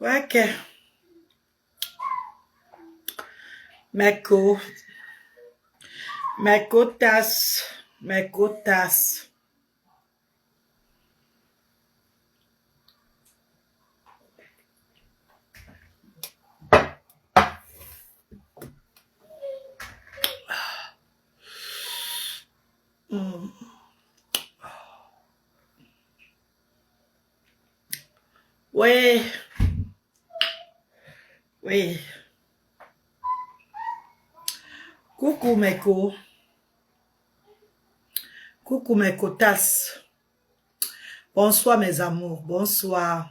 Ouais, ok. Mes cotas. Mes cotas. Oui. Oui. Coucou mes co. Coucou mes cotas. Bonsoir mes amours. Bonsoir.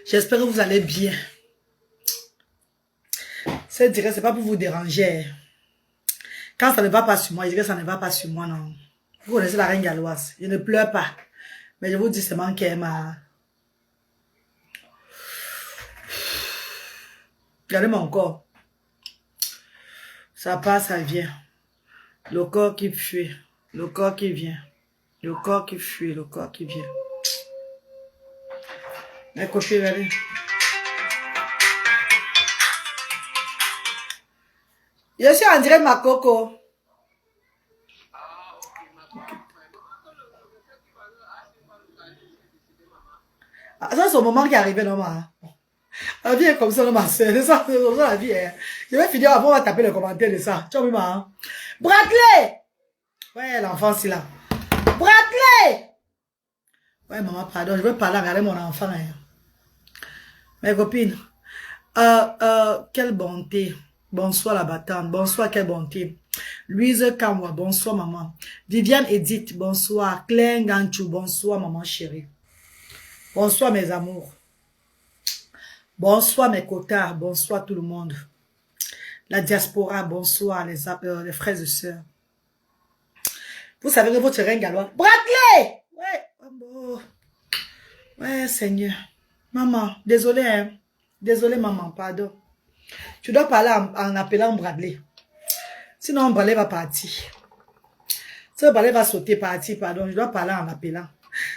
J'espère que vous allez bien. C'est direct, c'est pas pour vous déranger. Quand ça ne va pas sur moi, je dirais que ça ne va pas sur moi, non. Vous connaissez la reine galloise. Je ne pleure pas. Mais je vous dis seulement qu'elle m'a... Regardez mon corps. Ça passe, ça vient. Le corps qui fuit. Le corps qui vient. Le corps qui fuit. Le corps qui vient. Mes copines, regardez. Je suis en direct, ma coco. Ah, ça, c'est au moment qui est arrivé, non, ma. La vie est comme ça, non, ma soeur. C'est ça, la vie est. Je vais finir avant, on va taper les commentaires de ça. Tu vois, ma. Bradley! Ouais, l'enfant, c'est là. Bradley! Ouais, maman, pardon, je veux parler, regarder mon enfant. Hein. Mes copines. Quelle bonté. Bonsoir, la battante. Bonsoir, quelle bonté. Louise Kamwa, bonsoir, maman. Viviane Edith, bonsoir. Claire Ganchou, bonsoir, maman chérie. Bonsoir, mes amours. Bonsoir, mes cotards. Bonsoir, tout le monde. La diaspora, bonsoir, les frères et sœurs. Vous savez que votre reine galloise. Bradley! Ouais, oh, ouais, Seigneur. Maman, désolé, hein. Désolé, maman, pardon. Tu dois parler en appelant Bradley. Sinon, Bradley va partir. Si Bradley va sauter, partir, pardon, je dois parler en appelant.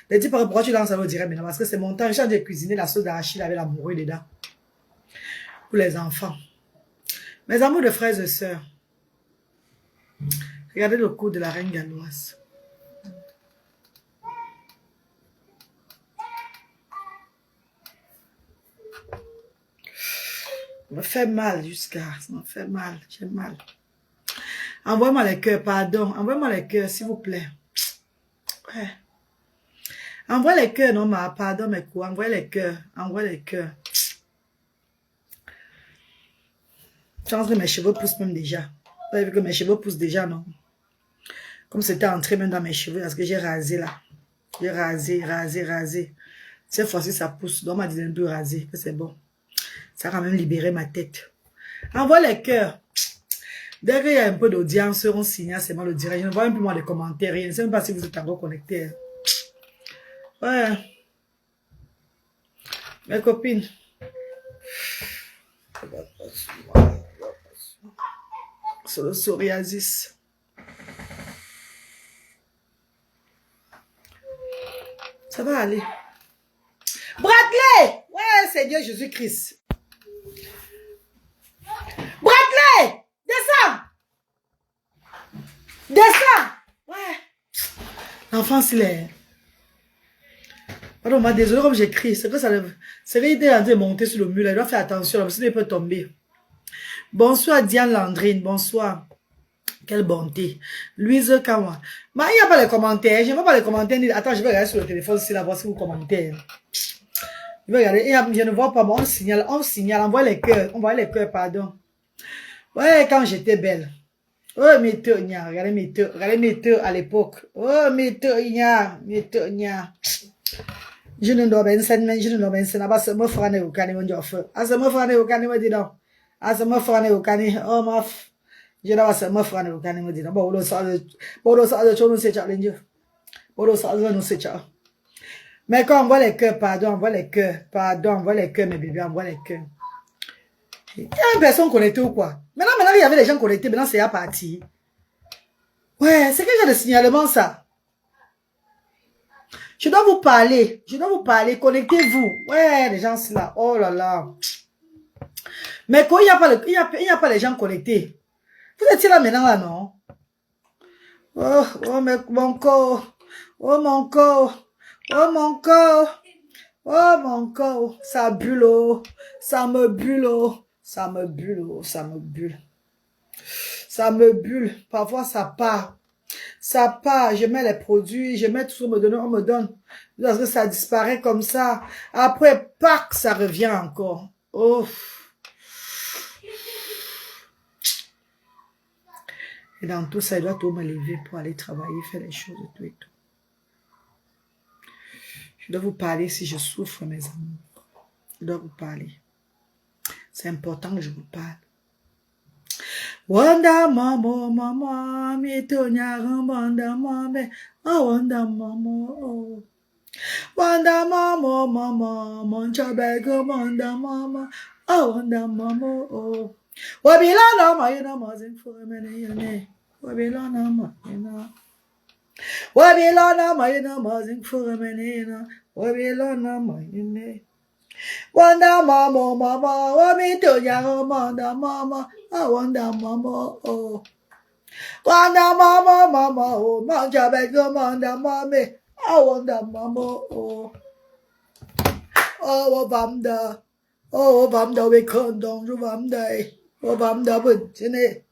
Mais dis pas pourquoi tu lances ça, on dirait maintenant. Parce que c'est mon temps. Je suis en train de cuisiner la sauce d'arachide avec la morue dedans. Pour les enfants. Mes amours de frères et sœurs. Regardez le cou de la reine galloise. Ça me fait mal jusqu'à... Ça me fait mal. J'ai mal. Envoie-moi les cœurs, pardon. Envoie-moi les cœurs, s'il vous plaît. Ouais. Envoie les cœurs, non, ma pardon, mes coups. Envoie les cœurs. Envoie les cœurs. Je pense que mes cheveux poussent même déjà. Vous avez vu que mes cheveux poussent déjà, non? Comme c'était entré même dans mes cheveux, parce que j'ai rasé là. J'ai rasé. Cette fois-ci, ça pousse. Donc, on m'a dit un peu rasé. C'est bon. Ça a quand même libéré ma tête. Envoie les cœurs. Dès qu'il y a un peu d'audience, on signale seulement le direct. Je ne vois même plus moi les commentaires. Je ne sais même pas si vous êtes encore connectés. Ouais. Mes copines. C'est le psoriasis. Ça va aller. Bradley! Ouais, Seigneur Jésus-Christ. Bradley! Descends! Descends! Ouais. L'enfant, s'il est... Pardon, désolé comme j'écris. C'est que ça... C'est qu'il est en train de monter sur le mur. Là. Il doit faire attention, parce qu'il peut tomber. Bonsoir, Diane Landrine. Bonsoir. Quelle bonté. Louise Kawa. Mais il n'y a pas les commentaires. Je ne vois pas les commentaires. Attends, je vais regarder sur le téléphone si là, voir si vous commentez. Je vais regarder. Je ne vois pas, mais on signale. Envoie les cœurs, pardon. Ouais, quand j'étais belle. Oh, mes teux, regardez mes teux à l'époque. Oh, mes teux, je ne dois pas enseigner, je ne dois pas enseigner. Ah, c'est moi, frane, au canet, mon dieu, ah, c'est moi, frane, au canet, me dit non. Ah, c'est moi, frane, au canet, oh, ma je n'ai pas moi, frane, au canet, me dit non. Bon, le ça, nous c'est challenge. Bon, le ça, nous c'est challenge. Mais quand on voit les cœurs, pardon, on voit les cœurs, mes bébés, on voit les cœurs. Il y a une personne connectée ou quoi? Maintenant, il y avait les gens connectés, maintenant, c'est à partir. Ouais, c'est quel genre de signalement, ça? Je dois vous parler. Je dois vous parler. Connectez-vous. Ouais, les gens, c'est là. Oh là là. Mais quand il n'y a pas il y a pas les gens connectés. Vous étiez là maintenant, là, non? Oh, oh, mais mon corps. Oh, mon corps. Oh, mon corps. Oh, mon corps. Ça bulle, oh. Ça me bulle, oh. Ça me bulle, oh. Ça me bulle. Ça me bulle. Parfois, ça part. Ça part. Je mets les produits. Je mets tout ce qu'on me donne. On me donne. Parce que ça disparaît comme ça. Après, pack, ça revient encore. Oh. Et dans tout ça, il doit tout me lever pour aller travailler, faire les choses et tout et tout. Je dois vous parler si je souffre, mes amours. Je dois vous parler. C'est important que je vous parle. Wanda mama mama mi tonya wanda mama wanda mama wanda mama mama moncha bego wanda mama wanda mama wabila na ma ina mazin for mene yene wabila na ma ina wabila na ma ina mazin for mene ina wabila na ma ina wanda mama mama wami tonya wanda mama wanda mama wanda mama mama manja bego wanda mama wanda mama vamda we kondong ju vamda butine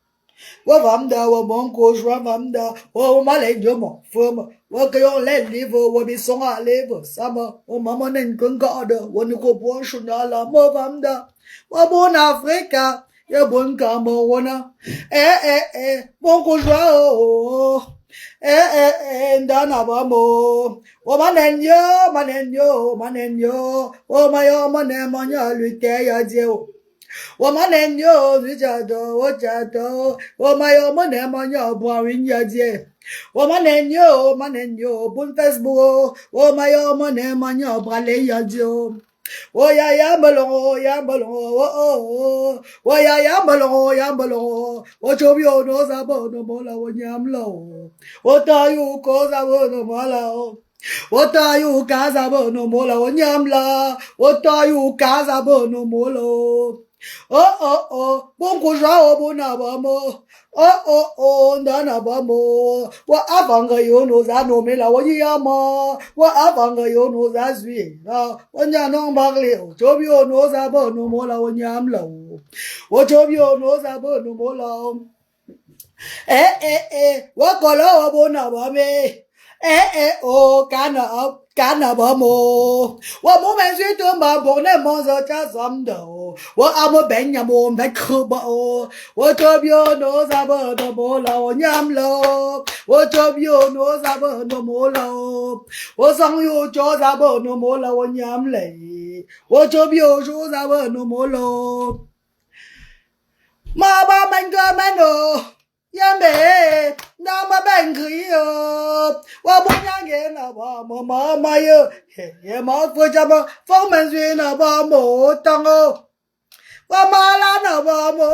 vamda monko jwa vamda male jomo foma que on les livres we sont à livre sama maman nen konga de woni ko bon shunala mo vamda bon africa ya bon kamo wona monko jwa ndana bamo manenyo mayo mane manya lute ya jeo manenyo jado mayo mane manya bwin ya je manenyo bun facebook mayo mane manya brale ya je ya mbalo ya mbalo chobio no sabo no mola nyamlo tayu ko sabo no mola tayu ka sabo no mola nyamla tayu ka sabo no mola bonko jao bona bamo ndana bamo avanga yo no za no mela yama avanga yo no za zwi nyano mbagle chobio no sabo no mola nyamla chobio no sabo no mola wakolo bona bame kana bamo mo menzi to ma bonne monzo cha zamdo amo benya mo mekhuba chobio no sabo no mola nyamlo chobio no sabo no mola sangyo cho sabo no mola nyamle chobio jo sabo no mola ma ba menga meno yambe na ma bengiyo wa bonya na ba mama yo ye ma fo jama fo menzi na ba mo tango wa mala na ba mo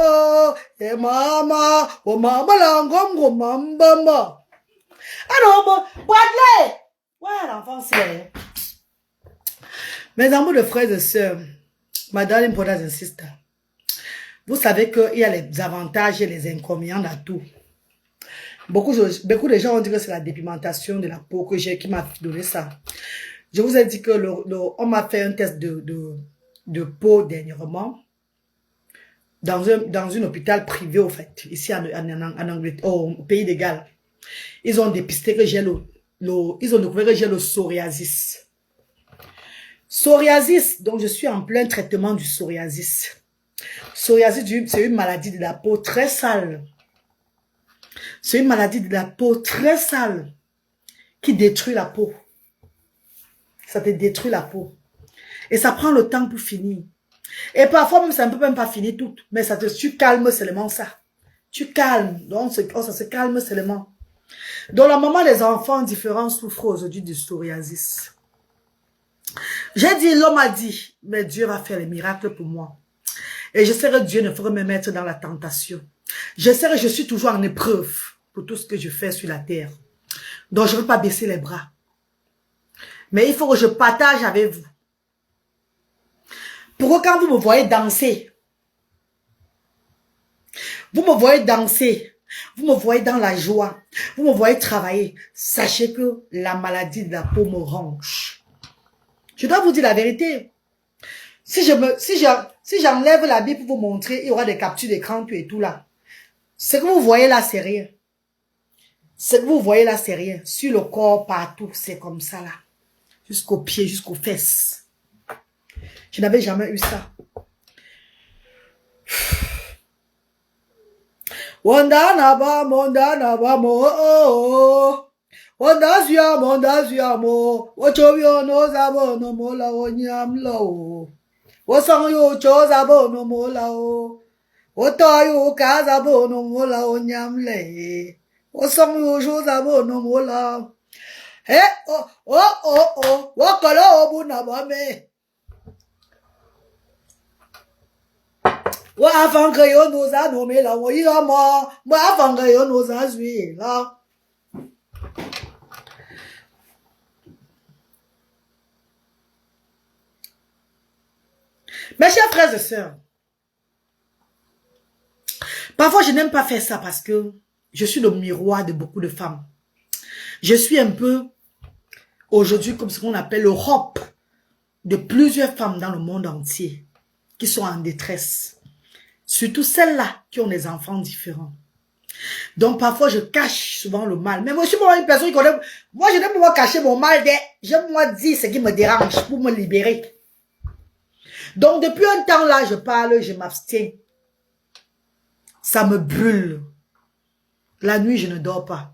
ye mama o mama la ngom mamba alors bon Bradley ouais l'enfant c'est mes amours de frères et sœurs my darling brothers and sisters. Vous savez qu'il y a les avantages et les inconvénients à tout. Beaucoup de gens ont dit que c'est la dépimentation de la peau qui m'a donné ça. Je vous ai dit que on m'a fait un test de peau dernièrement dans un hôpital privé au fait, ici en Angleterre, au pays de Galles. Ils ont dépisté que j'ai ils ont découvert que j'ai le psoriasis. Psoriasis, donc je suis en plein traitement du psoriasis. Psoriasis, c'est une maladie de la peau très sale. C'est une maladie de la peau très sale qui détruit la peau. Ça te détruit la peau. Et ça prend le temps pour finir. Et parfois même, ça ne peut même pas finir tout. Mais tu calmes seulement ça. Tu calmes. Donc, ça se calme seulement. Donc, la maman des enfants différents souffrent aujourd'hui du psoriasis. J'ai dit, l'homme a dit, mais Dieu va faire les miracles pour moi. Et je sais que Dieu ne fera me mettre dans la tentation. Je sais que je suis toujours en épreuve pour tout ce que je fais sur la terre. Donc, je ne veux pas baisser les bras. Mais il faut que je partage avec vous. Pour que quand vous me voyez danser, vous me voyez danser, vous me voyez dans la joie, vous me voyez travailler, sachez que la maladie de la peau me ronge. Je dois vous dire la vérité. Si j'enlève la Bible pour vous montrer, il y aura des captures d'écran et tout là. Ce que vous voyez là, c'est rien. Ce que vous voyez là, c'est rien. Sur le corps, partout, c'est comme ça là. Jusqu'aux pieds, jusqu'aux fesses. Je n'avais jamais eu ça. Wanda naba, mo, oh. Wanda zia mo. Ochobio no zabo no mola onyam lo. Wosong yo cho zabo no mola o. Otoyo ka zabo no mola onyam le. Wosong yo cho zabo no mola. Wakolo obu naba me. Wa avant que yo nous a nommé là, moi avant que yo nous a joué là. Mes chers frères et sœurs, parfois je n'aime pas faire ça parce que je suis le miroir de beaucoup de femmes. Je suis un peu aujourd'hui comme ce qu'on appelle l'Europe de plusieurs femmes dans le monde entier qui sont en détresse. Surtout celles-là qui ont des enfants différents. Donc parfois je cache souvent le mal. Mais moi je suis une personne qui connaît. Moi je n'aime pas cacher mon mal. J'aime moi dire ce qui me dérange pour me libérer. Donc depuis un temps là je parle, je m'abstiens. Ça me brûle. La nuit je ne dors pas.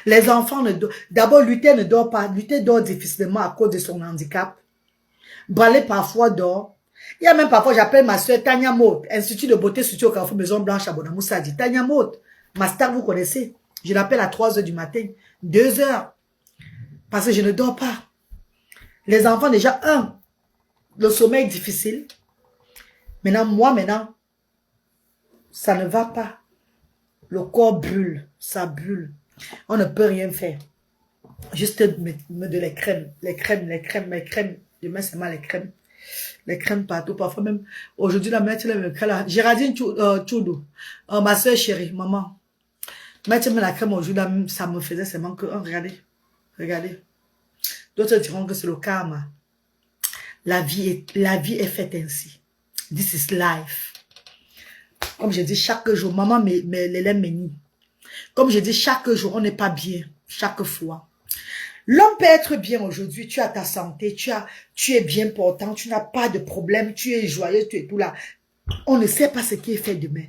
Les enfants ne dorment. D'abord Luther ne dort pas. Luther dort difficilement à cause de son handicap. Bralé parfois dort. Il y a même parfois, j'appelle ma soeur Tania Maud, Institut de beauté situé au Carrefour Maison Blanche à Bonamoussa. Dit Tania Maud, ma star, vous connaissez. Je l'appelle à 3 h du matin, 2 h. Parce que je ne dors pas. Les enfants, déjà, le sommeil est difficile. Maintenant, ça ne va pas. Le corps brûle, ça brûle. On ne peut rien faire. Juste me de les crèmes. Demain, c'est mal les crèmes. Les crèmes partout, parfois même. Aujourd'hui, la mère, Géraldine Choudou, ma soeur chérie, maman. Mettre la crème aujourd'hui, ça me faisait seulement que, regardez. D'autres diront que c'est le karma. La vie est faite ainsi. This is life. Comme je dis chaque jour, maman, l'élève m'énit. Comme je dis chaque jour, on n'est pas bien, chaque fois. L'homme peut être bien aujourd'hui, tu as ta santé, tu es bien portant, tu n'as pas de problème, tu es joyeux, tu es tout là. On ne sait pas ce qui est fait demain.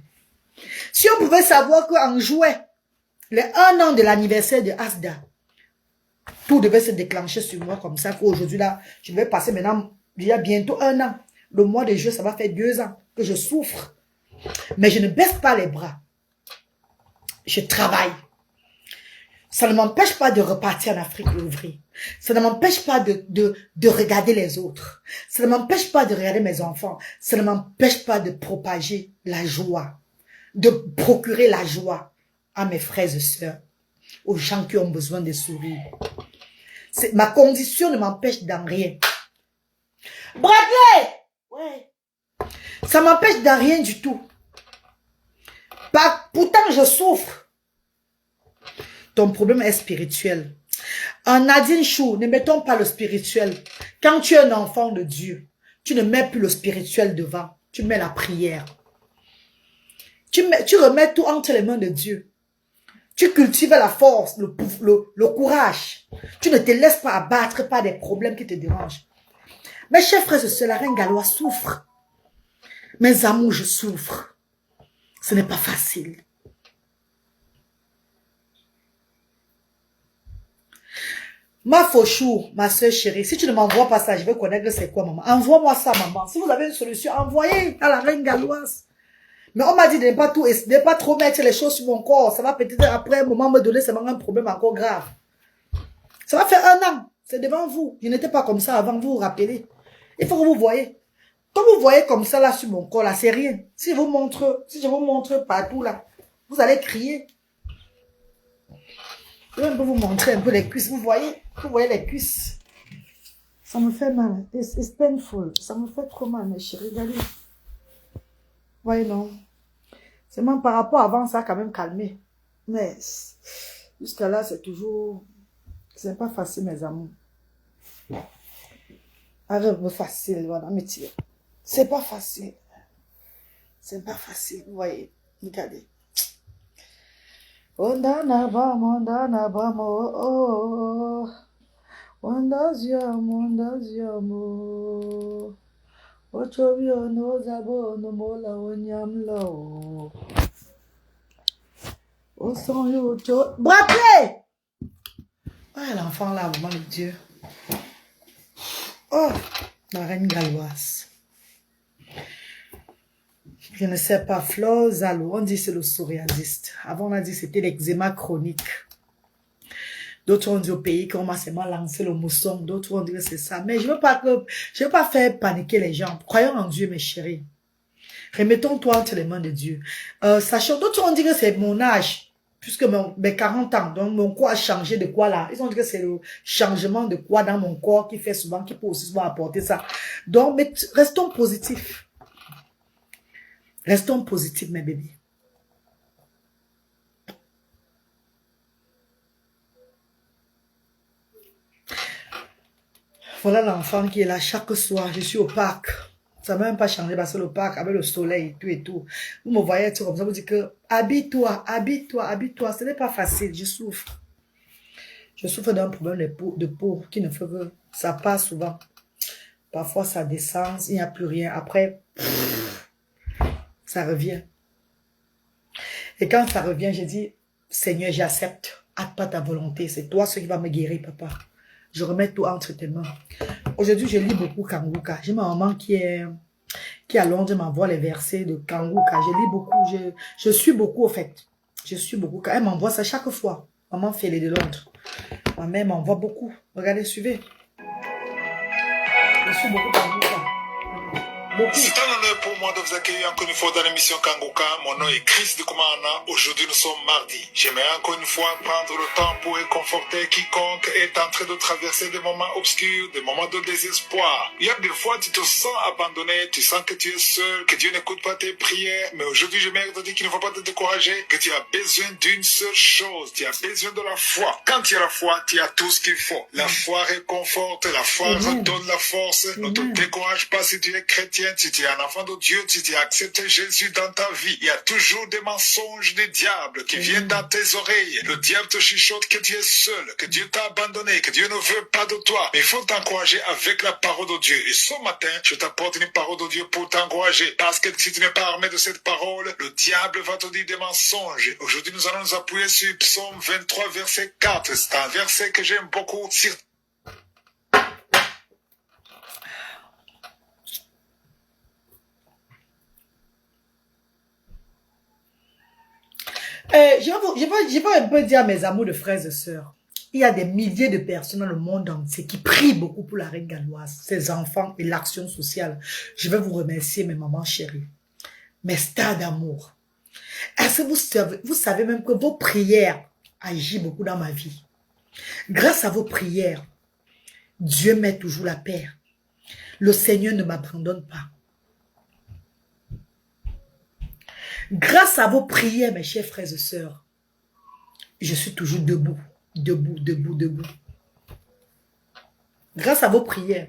Si on pouvait savoir qu'en juin, le 1 an de l'anniversaire de Asda, tout devait se déclencher sur moi comme ça, qu'aujourd'hui là, je vais passer maintenant, il y a bientôt 1 an. Le mois de juin, ça va faire 2 ans que je souffre. Mais je ne baisse pas les bras. Je travaille. Ça ne m'empêche pas de repartir en Afrique l'ouvrir. Ça ne m'empêche pas de regarder les autres. Ça ne m'empêche pas de regarder mes enfants. Ça ne m'empêche pas de propager la joie. De procurer la joie à mes frères et sœurs. Aux gens qui ont besoin de sourire. Ma condition ne m'empêche dans rien. Bradley! Ouais. Ça m'empêche dans rien du tout. Pourtant, je souffre. Ton problème est spirituel. En Nadine Chou, ne mettons pas le spirituel. Quand tu es un enfant de Dieu, tu ne mets plus le spirituel devant. Tu mets la prière. Tu remets tout entre les mains de Dieu. Tu cultives la force, le courage. Tu ne te laisses pas abattre par des problèmes qui te dérangent. Mes chers frères et sœurs, la reine galloise souffre. Mes amours, je souffre. Ce n'est pas facile. Ma Fauchou, ma soeur chérie, si tu ne m'envoies pas ça, je vais connaître c'est quoi, maman. Envoie-moi ça, maman. Si vous avez une solution, envoyez à la reine galloise. Mais on m'a dit de ne pas trop mettre les choses sur mon corps. Ça va peut-être après un moment me donner seulement un problème encore grave. Ça va faire 1 an. C'est devant vous. Je n'étais pas comme ça avant, vous vous rappelez. Il faut que vous voyez. Quand vous voyez comme ça là sur mon corps, là, c'est rien. Si je vous montre partout là, vous allez crier. Je vais un peu vous montrer un peu les cuisses. Vous voyez les cuisses. Ça me fait mal. It's painful. Ça me fait trop mal, mes chéris. Regardez. Voyez, non. C'est même par rapport à avant, ça a quand même calmé. Mais jusqu'à là, c'est toujours... C'est pas facile, mes amours. Arrête, me facile, voilà, me tire. C'est pas facile. C'est pas facile, vous voyez. Regardez. Ondana bam, oh, oh. Ondaziamo. Ochobio no zabo no mola onyamlo. Au son yo cho. Braqué! Ah, l'enfant là, vraiment le Dieu. Oh, la reine galloise. Je ne sais pas, Flo Zalo, on dit c'est le psoriasiste. Avant on a dit c'était l'eczéma chronique. D'autres ont dit au pays qu'on m'a seulement lancé le mousson. D'autres ont dit que c'est ça. Mais je veux pas faire paniquer les gens. Croyons en Dieu, mes chéris. Remettons-toi entre les mains de Dieu. Sachant, d'autres ont dit que c'est mon âge. Puisque mes 40 ans, donc mon corps a changé de quoi là? Ils ont dit que c'est le changement de quoi dans mon corps qui fait souvent, qui peut aussi souvent apporter ça. Donc, mais restons positifs. Restons positifs, mes bébés. Voilà l'enfant qui est là chaque soir. Je suis au parc. Ça n'a même pas changé parce que le parc, avec le soleil, tout et tout. Vous me voyez être comme ça, vous dites que habille-toi, habille-toi, habille-toi. Ce n'est pas facile, je souffre. Je souffre d'un problème de peau qui ne fait que ça passe souvent. Parfois, ça descend, il n'y a plus rien. Après, ça revient. Et quand ça revient, j'ai dit, Seigneur, j'accepte. Hâte pas ta volonté. C'est toi ce qui va me guérir, papa. Je remets tout entre tes mains. Aujourd'hui, je lis beaucoup Kanguka. J'ai ma maman qui à Londres, m'envoie les versets de Kanguka. Je lis beaucoup. Je suis beaucoup, au fait. Je suis beaucoup. Elle m'envoie ça chaque fois. Maman fait les de Londres. Ma mère m'envoie beaucoup. Regardez, suivez. Je suis beaucoup Kanguka. C'est un honneur pour moi de vous accueillir encore une fois dans l'émission Kanguka. Mon nom est Chris de Koumana. Aujourd'hui, nous sommes mardi. J'aimerais encore une fois prendre le temps pour réconforter quiconque est en train de traverser des moments obscurs, des moments de désespoir. Il y a des fois, tu te sens abandonné, tu sens que tu es seul, que Dieu n'écoute pas tes prières. Mais aujourd'hui, j'aimerais te dire qu'il ne faut pas te décourager, que tu as besoin d'une seule chose. Tu as besoin de la foi. Quand tu as la foi, tu as tout ce qu'il faut. La foi réconforte, la foi redonne la force. Ne te décourage pas si tu es chrétien. Si tu es un enfant de Dieu, si tu as accepté Jésus dans ta vie, il y a toujours des mensonges des diables qui viennent dans tes oreilles. Le diable te chuchote que tu es seul, que Dieu t'a abandonné, que Dieu ne veut pas de toi. Mais il faut t'encourager avec la parole de Dieu. Et ce matin, je t'apporte une parole de Dieu pour t'encourager. Parce que si tu n'es pas armé de cette parole, le diable va te dire des mensonges. Aujourd'hui, nous allons nous appuyer sur Psaume 23, verset 4. C'est un verset que j'aime beaucoup. Je vais un peu dire à mes amours de frères et sœurs. Il y a des milliers de personnes dans le monde entier qui prient beaucoup pour la reine galloise, ses enfants et l'action sociale. Je vais vous remercier, mes mamans chéries, mes stars d'amour. Est-ce que vous savez même que vos prières agissent beaucoup dans ma vie? Grâce à vos prières, Dieu met toujours la paix. Le Seigneur ne m'abandonne pas. Grâce à vos prières, mes chers frères et sœurs, je suis toujours debout, debout, debout, debout. Grâce à vos prières,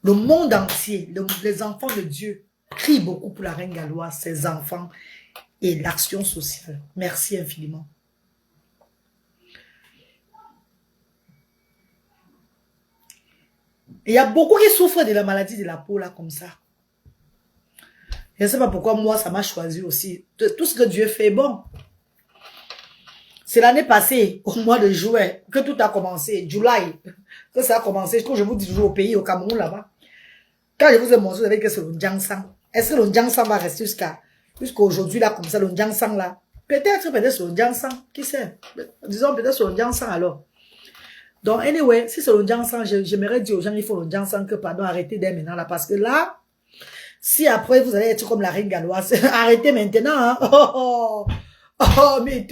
le monde entier, les enfants de Dieu, crient beaucoup pour la reine galloise, ses enfants et l'action sociale. Merci infiniment. Il y a beaucoup qui souffrent de la maladie de la peau, là, comme ça. Je ne sais pas pourquoi moi, ça m'a choisi aussi. Tout ce que Dieu fait, bon. C'est l'année passée, au mois de juin, que tout a commencé. July, que ça a commencé. Je vous dis toujours au pays, au Cameroun, là-bas. Quand je vous ai montré, vous savez que c'est le Ndjangsang. Est-ce que le Ndjangsang va rester jusqu'à aujourd'hui, là, comme ça, le Ndjangsang, là? Peut-être c'est le Ndjangsang. Qui sait? Disons peut-être c'est le Ndjangsang, alors. Donc, anyway, si c'est le Ndjangsang, j'aimerais dire aux gens, il faut le Ndjangsang que, pardon, arrêtez dès maintenant, là, parce que là, si après vous allez être comme la reine galloise, arrêtez maintenant, hein. Mais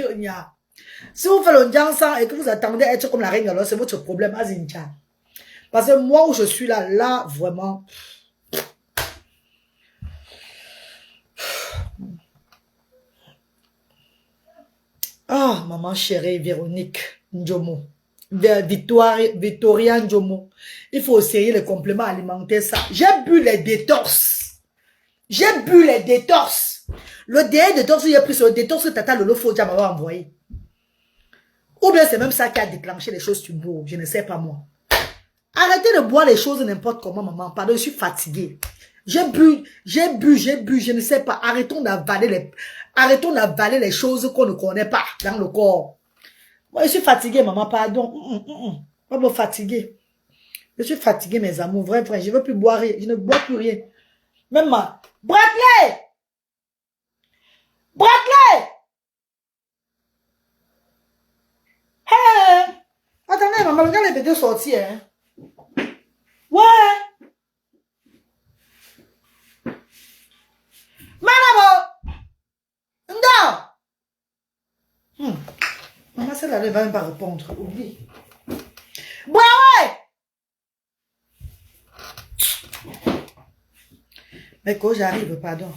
si vous faites le Ndjangsang et que vous attendez à être comme la reine galloise, c'est votre problème, Azincha. Parce que moi où je suis là, vraiment... Ah, maman chérie, Véronique Njomo. Victoria Njomo. Il faut essayer les compléments alimentaires, ça. J'ai bu les détox. J'ai bu les détox. Le dernier détox, j'ai pris sur le détox que Tata Lolo Fodja m'avait envoyé. Ou bien c'est même ça qui a déclenché les choses sur moi. Je ne sais pas moi. Arrêtez de boire les choses n'importe comment, maman. Pardon, je suis fatiguée. J'ai bu, je ne sais pas. Arrêtons d'avaler les choses qu'on ne connaît pas dans le corps. Moi, je suis fatiguée, maman, pardon. Pas me fatiguer. Je suis fatiguée, mes amours. Vrai, je ne veux plus boire rien. Je ne bois plus rien. Même ma... Bradley! Bradley! Hey! Attendez, maman, regarde les bébés sortir, hein. Ouais! Manabo! Non! Maman, celle-là, elle va même pas répondre. Oublie. Ouais! Mais quand j'arrive, pardon.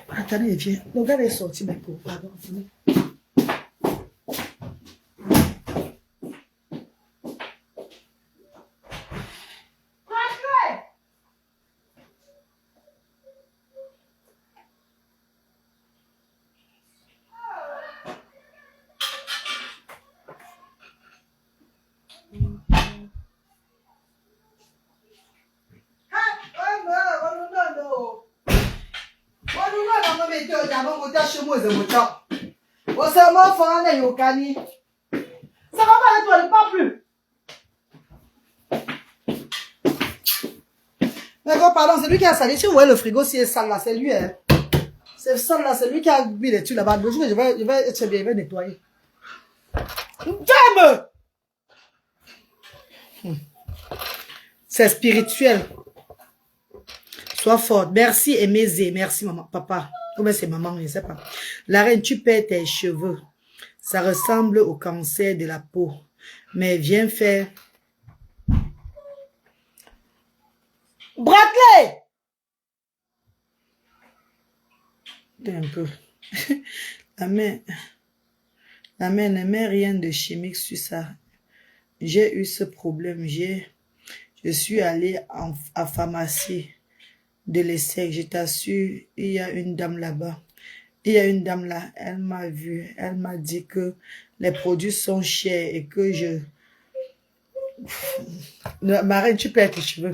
Attendez, viens. Le gars est sorti, mais pardon. Attendez. Ça va pas, toi, ne parle plus. D'accord, pardon, c'est lui qui a sali. Si vous voyez le frigo, si est sale là, c'est lui. Hein. C'est sale là, c'est lui qui a mis les tuyaux là-bas. Je vais être bien, je vais nettoyer. Ferme! C'est spirituel. Sois forte. Merci, Aimé. Merci, maman, papa. Comment c'est maman, je ne sais pas. La reine, tu perds tes cheveux. Ça ressemble au cancer de la peau. Mais viens faire... Bradley! Un peu. La mère ne met rien de chimique sur ça. J'ai eu ce problème. Je suis allée à pharmacie de l'essai. Je t'assure, il y a une dame là-bas. Il y a une dame là, elle m'a vu. Elle m'a dit que les produits sont chers et que je... Ma reine, tu perds tes cheveux.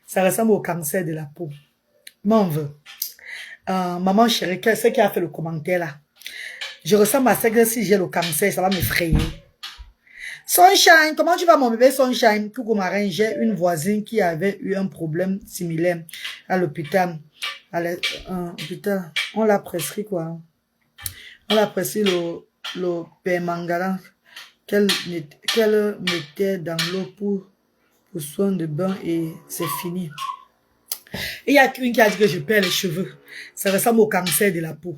Ça ressemble au cancer de la peau. M'en veux. Maman chérie, c'est qui a fait le commentaire là? Je ressemble à ça que si j'ai le cancer, ça va m'effrayer. Sunshine, comment tu vas mon bébé Sunshine? Coucou ma reine, j'ai une voisine qui avait eu un problème similaire à l'hôpital. Putain, on l'a prescrit quoi? On l'a prescrit le permangala qu'elle mettait dans l'eau pour soin de bain et c'est fini. Et il y a une qui a dit que je perds les cheveux. Ça ressemble au cancer de la peau.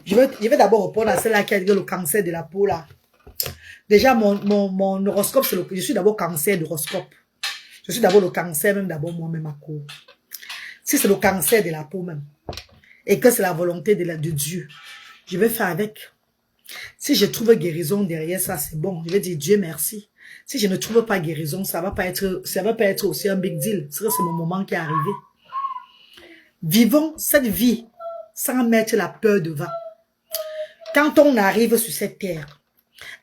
Je vais d'abord répondre à celle-là qui a dit que le cancer de la peau là. Déjà, mon horoscope, je suis d'abord cancer d'horoscope. Je suis d'abord le cancer, même d'abord moi-même à court. Si c'est le cancer de la peau même, et que c'est la volonté de Dieu, je vais faire avec. Si je trouve guérison derrière ça, c'est bon. Je vais dire Dieu merci. Si je ne trouve pas guérison, ça va pas être aussi un big deal. C'est mon moment qui est arrivé. Vivons cette vie sans mettre la peur devant. Quand on arrive sur cette terre,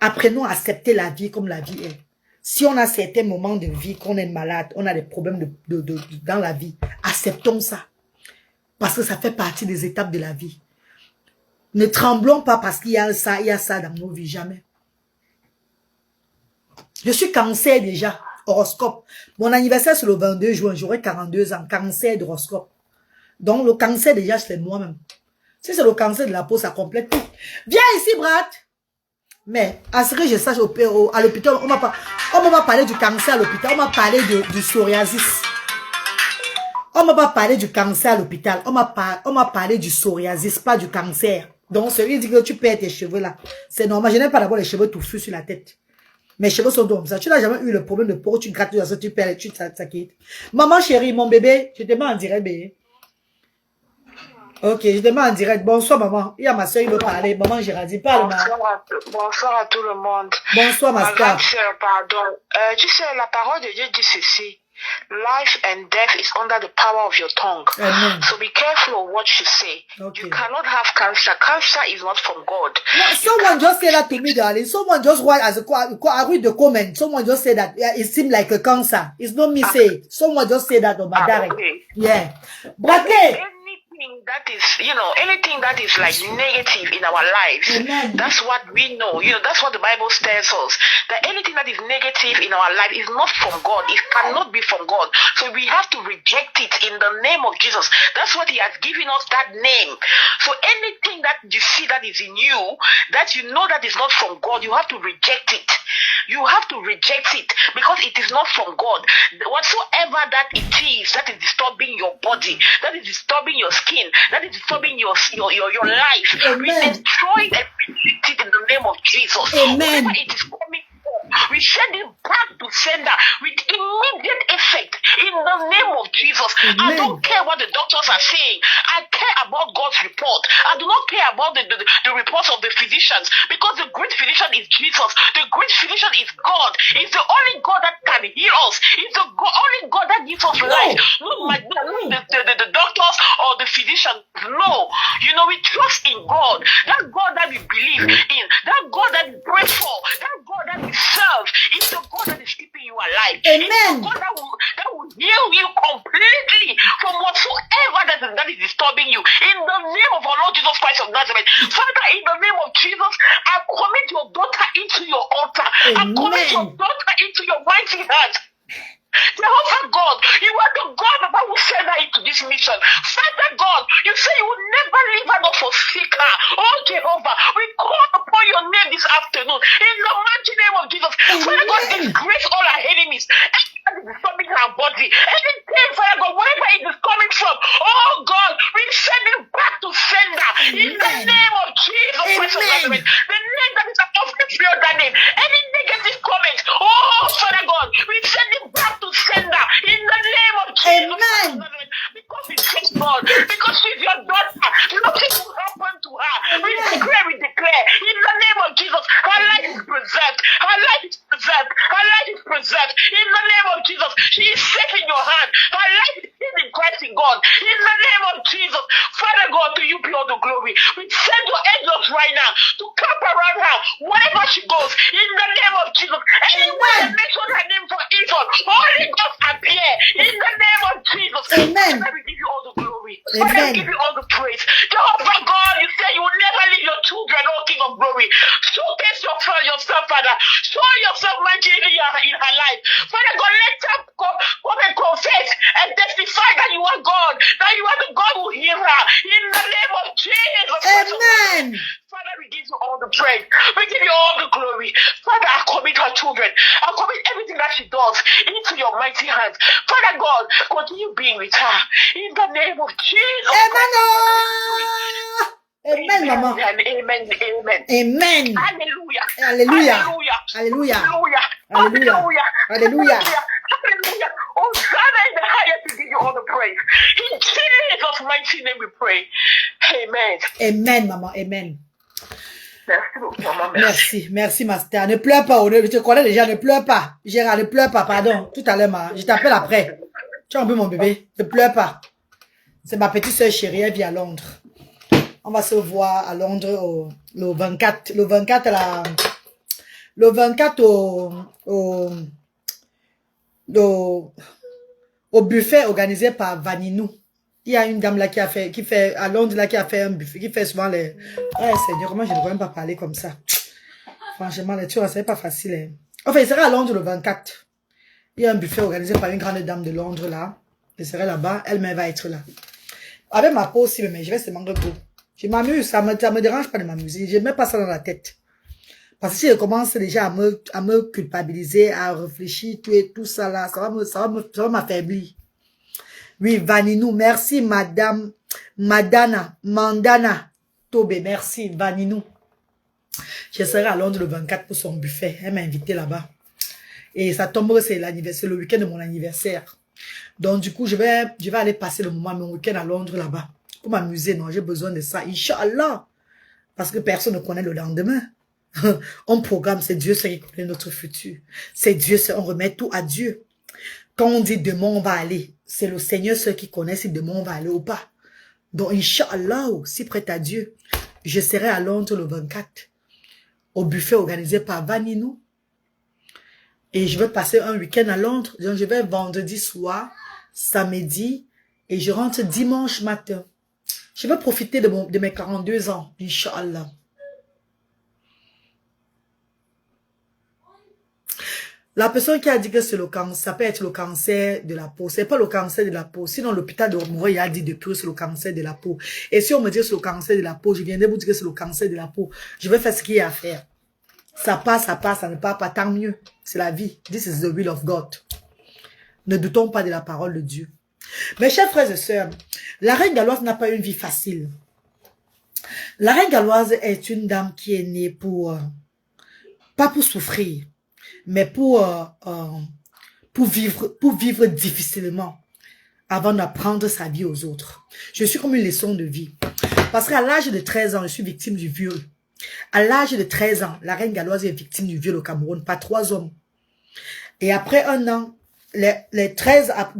apprenons à accepter la vie comme la vie est. Si on a certains moments de vie, qu'on est malade, on a des problèmes dans la vie, acceptons ça. Parce que ça fait partie des étapes de la vie. Ne tremblons pas parce qu'il y a ça dans nos vies, jamais. Je suis cancer déjà, horoscope. Mon anniversaire c'est le 22 juin, j'aurai 42 ans, cancer d'horoscope. Donc le cancer déjà c'est moi-même. Si c'est le cancer de la peau, ça complète tout. Viens ici, Brad. Mais à ce que je sache à l'hôpital, on m'a pas parlé du cancer à l'hôpital, on m'a parlé du psoriasis. On m'a pas parlé du cancer à l'hôpital, on m'a parlé du psoriasis, pas du cancer. Donc celui dit que tu perds tes cheveux là. C'est normal, je n'aime pas d'avoir les cheveux touffus sur la tête. Mes cheveux sont comme ça. Tu n'as jamais eu le problème de peau, tu grattes, tu perds, tu t'inquiètes. Maman chérie, mon bébé, je te mets en direct, bébé. Ok, je te mets en direct. Bonsoir, maman. Il y a ma soeur, il veut parler. Maman Géraldine, parle, maman. Bonsoir à tout le monde. Bonsoir, ma star. Pardon. Tu sais, la parole de Dieu dit ceci. Life and death is under the power of your tongue. Amen. So be careful of what you say. Okay. You cannot have cancer. Cancer is not from God. No, someone just said that to me, darling. Someone just write as I read the comment. Someone just said that it seemed like a cancer. It's not me say. Someone just said that on my direct. Okay. Yeah. Bradley. Anything that is, anything that is like negative in our lives, Amen. that's what we know. That's what the Bible tells us. That anything that is negative in our life is not from God. It cannot be from God. So we have to reject it in the name of Jesus. That's what He has given us, that name. So anything that you see that is in you, that you know that is not from God, you have to reject it. You have to reject it because it is not from God. Whatsoever that it is that is disturbing your body, that is disturbing your skin, that is disturbing your life, Amen. we destroy it and reject it in the name of Jesus. Amen. Wherever it is coming from, we send it back to sender with immediate effect in the name of Jesus. Amen. I don't care what the doctors are saying. I care about God's report. I do not care about the reports of the physicians, because the great physician is Jesus. The great physician is God. It's the only God that can heal us. It's the only God that gives us life. Not the doctors or the physicians. No. We trust in God. That God that we believe in. That God that we pray for. That God that we serve. It's the God that is keeping you alive. Amen. It's the God that will heal you completely from whatsoever that is disturbing you. In the name of our Lord Jesus Christ of Nazareth. Father, in the name of Jesus, I commit your daughter into your altar. Amen. I commit your daughter into your mighty hands. Jehovah God, you are the God that will send her into this mission. Father God, you say you will never leave her nor forsake her. Oh Jehovah, we call upon your name this afternoon in the mighty name of Jesus. Amen. Father God, disgrace all our enemies. Anything that is disturbing her body, anything, Father God, wherever it is coming from, oh God, we send it back to sender in the name of Jesus Christ of Nazareth. The name that is above every other name. Any negative comment, oh Father God, we send it back to sender in the name of Jesus. Amen. Because we trust God, because she's your daughter, nothing will happen to her. We declare in the name of Jesus, her life is preserved. Her life is preserved. Her life is preserved in the name of Jesus. She is safe in your hand. Her life is in Christ in God. In the name of Jesus, Father God, to you be all the glory. We send your angels right now to camp around her wherever she goes. In the name of Jesus, anywhere they mention her name for evil, Holy Ghost appear in the name of Jesus. Amen. Father, we give you all the glory. Amen. Father, we give you all the praise. Jehovah God, you say you will never leave your children, O King of glory. Showcase yourself, Father. Show yourself mightily in her life. Father God, let her come and confess and testify that you are God, that you are the God who heals her. In the name of Jesus. Amen. Father, we give you all the praise. We give you all the glory. Father, I commit her children. I commit everything that she does into your mighty hands. Father God, continue being with her. In the name of Jesus. Amen. Amen, Mama. Amen. Amen. Amen. Hallelujah. Hallelujah. Hallelujah. Hallelujah. Hallelujah. Hallelujah. Hallelujah. Hallelujah. Oh, Father, in the highest, we give you all the praise. In Jesus' mighty name we pray. Amen. Amen, Maman. Amen. Merci beaucoup, maman. Merci. Merci, Master. Ne pleure pas. Je te connais déjà. Ne pleure pas. Gérard, ne pleure pas. Pardon. Tout à l'heure, ma. Je t'appelle après. Tu as un peu mon bébé. Ne pleure pas. C'est ma petite soeur chérie. Elle vit à Londres. On va se voir à Londres le 24. Le 24 le 24 au buffet organisé par Vaninou. Il y a une dame là qui fait à Londres là qui a fait un buffet, qui fait souvent les... Ouais, Seigneur, comment je ne devrais même pas parler comme ça. Franchement, les tours, c'est pas facile. Hein. Enfin, il sera à Londres le 24. Il y a un buffet organisé par une grande dame de Londres là. Je serai là-bas, elle-même va être là. Avec ma peau aussi, mais je vais seulement repos. Je m'amuse, ça me dérange pas de m'amuser. Je mets pas ça dans la tête. Parce que si je commence déjà à me culpabiliser, à réfléchir, tout ça là, ça va m'affaiblir. Oui, Vaninou, merci Madame, Mandana, Tobé, merci Vaninou. Je serai à Londres le 24 pour son buffet. Elle m'a invité là-bas. Et ça tombe, c'est le week-end de mon anniversaire. Donc, du coup, je vais aller passer le moment, mon week-end à Londres là-bas. Pour m'amuser, non, j'ai besoin de ça. Inch'Allah. Parce que personne ne connaît le lendemain. On programme, c'est Dieu seul qui connaît notre futur. C'est Dieu seul, on remet tout à Dieu. Quand on dit demain on va aller, c'est le Seigneur seul qui connaît si demain on va aller ou pas. Donc, Inch'Allah, si prête à Dieu, je serai à Londres le 24. Au buffet organisé par Vaninou. Et je vais passer un week-end à Londres. Donc, je vais vendredi soir, samedi, et je rentre dimanche matin. Je vais profiter de mes 42 ans, Inch'Allah. La personne qui a dit que c'est le cancer, ça peut être le cancer de la peau. C'est pas le cancer de la peau. Sinon, l'hôpital de Montréal a dit depuis que c'est le cancer de la peau. Et si on me dit que c'est le cancer de la peau, je viendrai vous dire que c'est le cancer de la peau. Je vais faire ce qu'il y a à faire. Ça passe, ça ne part pas, tant mieux. C'est la vie. This is the will of God. Ne doutons pas de la parole de Dieu. Mes chers frères et sœurs, la reine galloise n'a pas une vie facile. La reine galloise est une dame qui est née pas pour souffrir, mais pour vivre difficilement avant d'apprendre sa vie aux autres. Je suis comme une leçon de vie. Parce qu'à l'âge de 13 ans, je suis victime du viol. À l'âge de 13 ans, la reine galloise est victime du viol au Cameroun par 3 hommes. Et après un an, de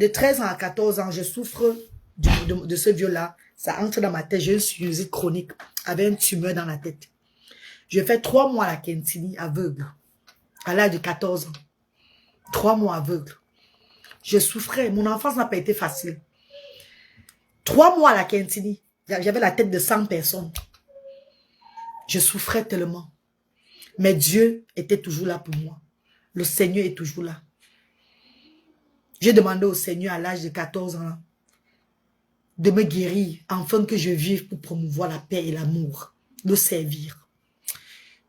13 ans à 14 ans, je souffre de ce viol-là. Ça entre dans ma tête. J'ai une sinusite chronique avec un tumeur dans la tête. Je fais 3 mois à la Kentini aveugle. À l'âge de 14 ans. 3 mois aveugle. Je souffrais. Mon enfance n'a pas été facile. 3 mois à la Kentini. J'avais la tête de 100 personnes. Je souffrais tellement. Mais Dieu était toujours là pour moi. Le Seigneur est toujours là. J'ai demandé au Seigneur à l'âge de 14 ans de me guérir afin que je vive pour promouvoir la paix et l'amour. Le servir.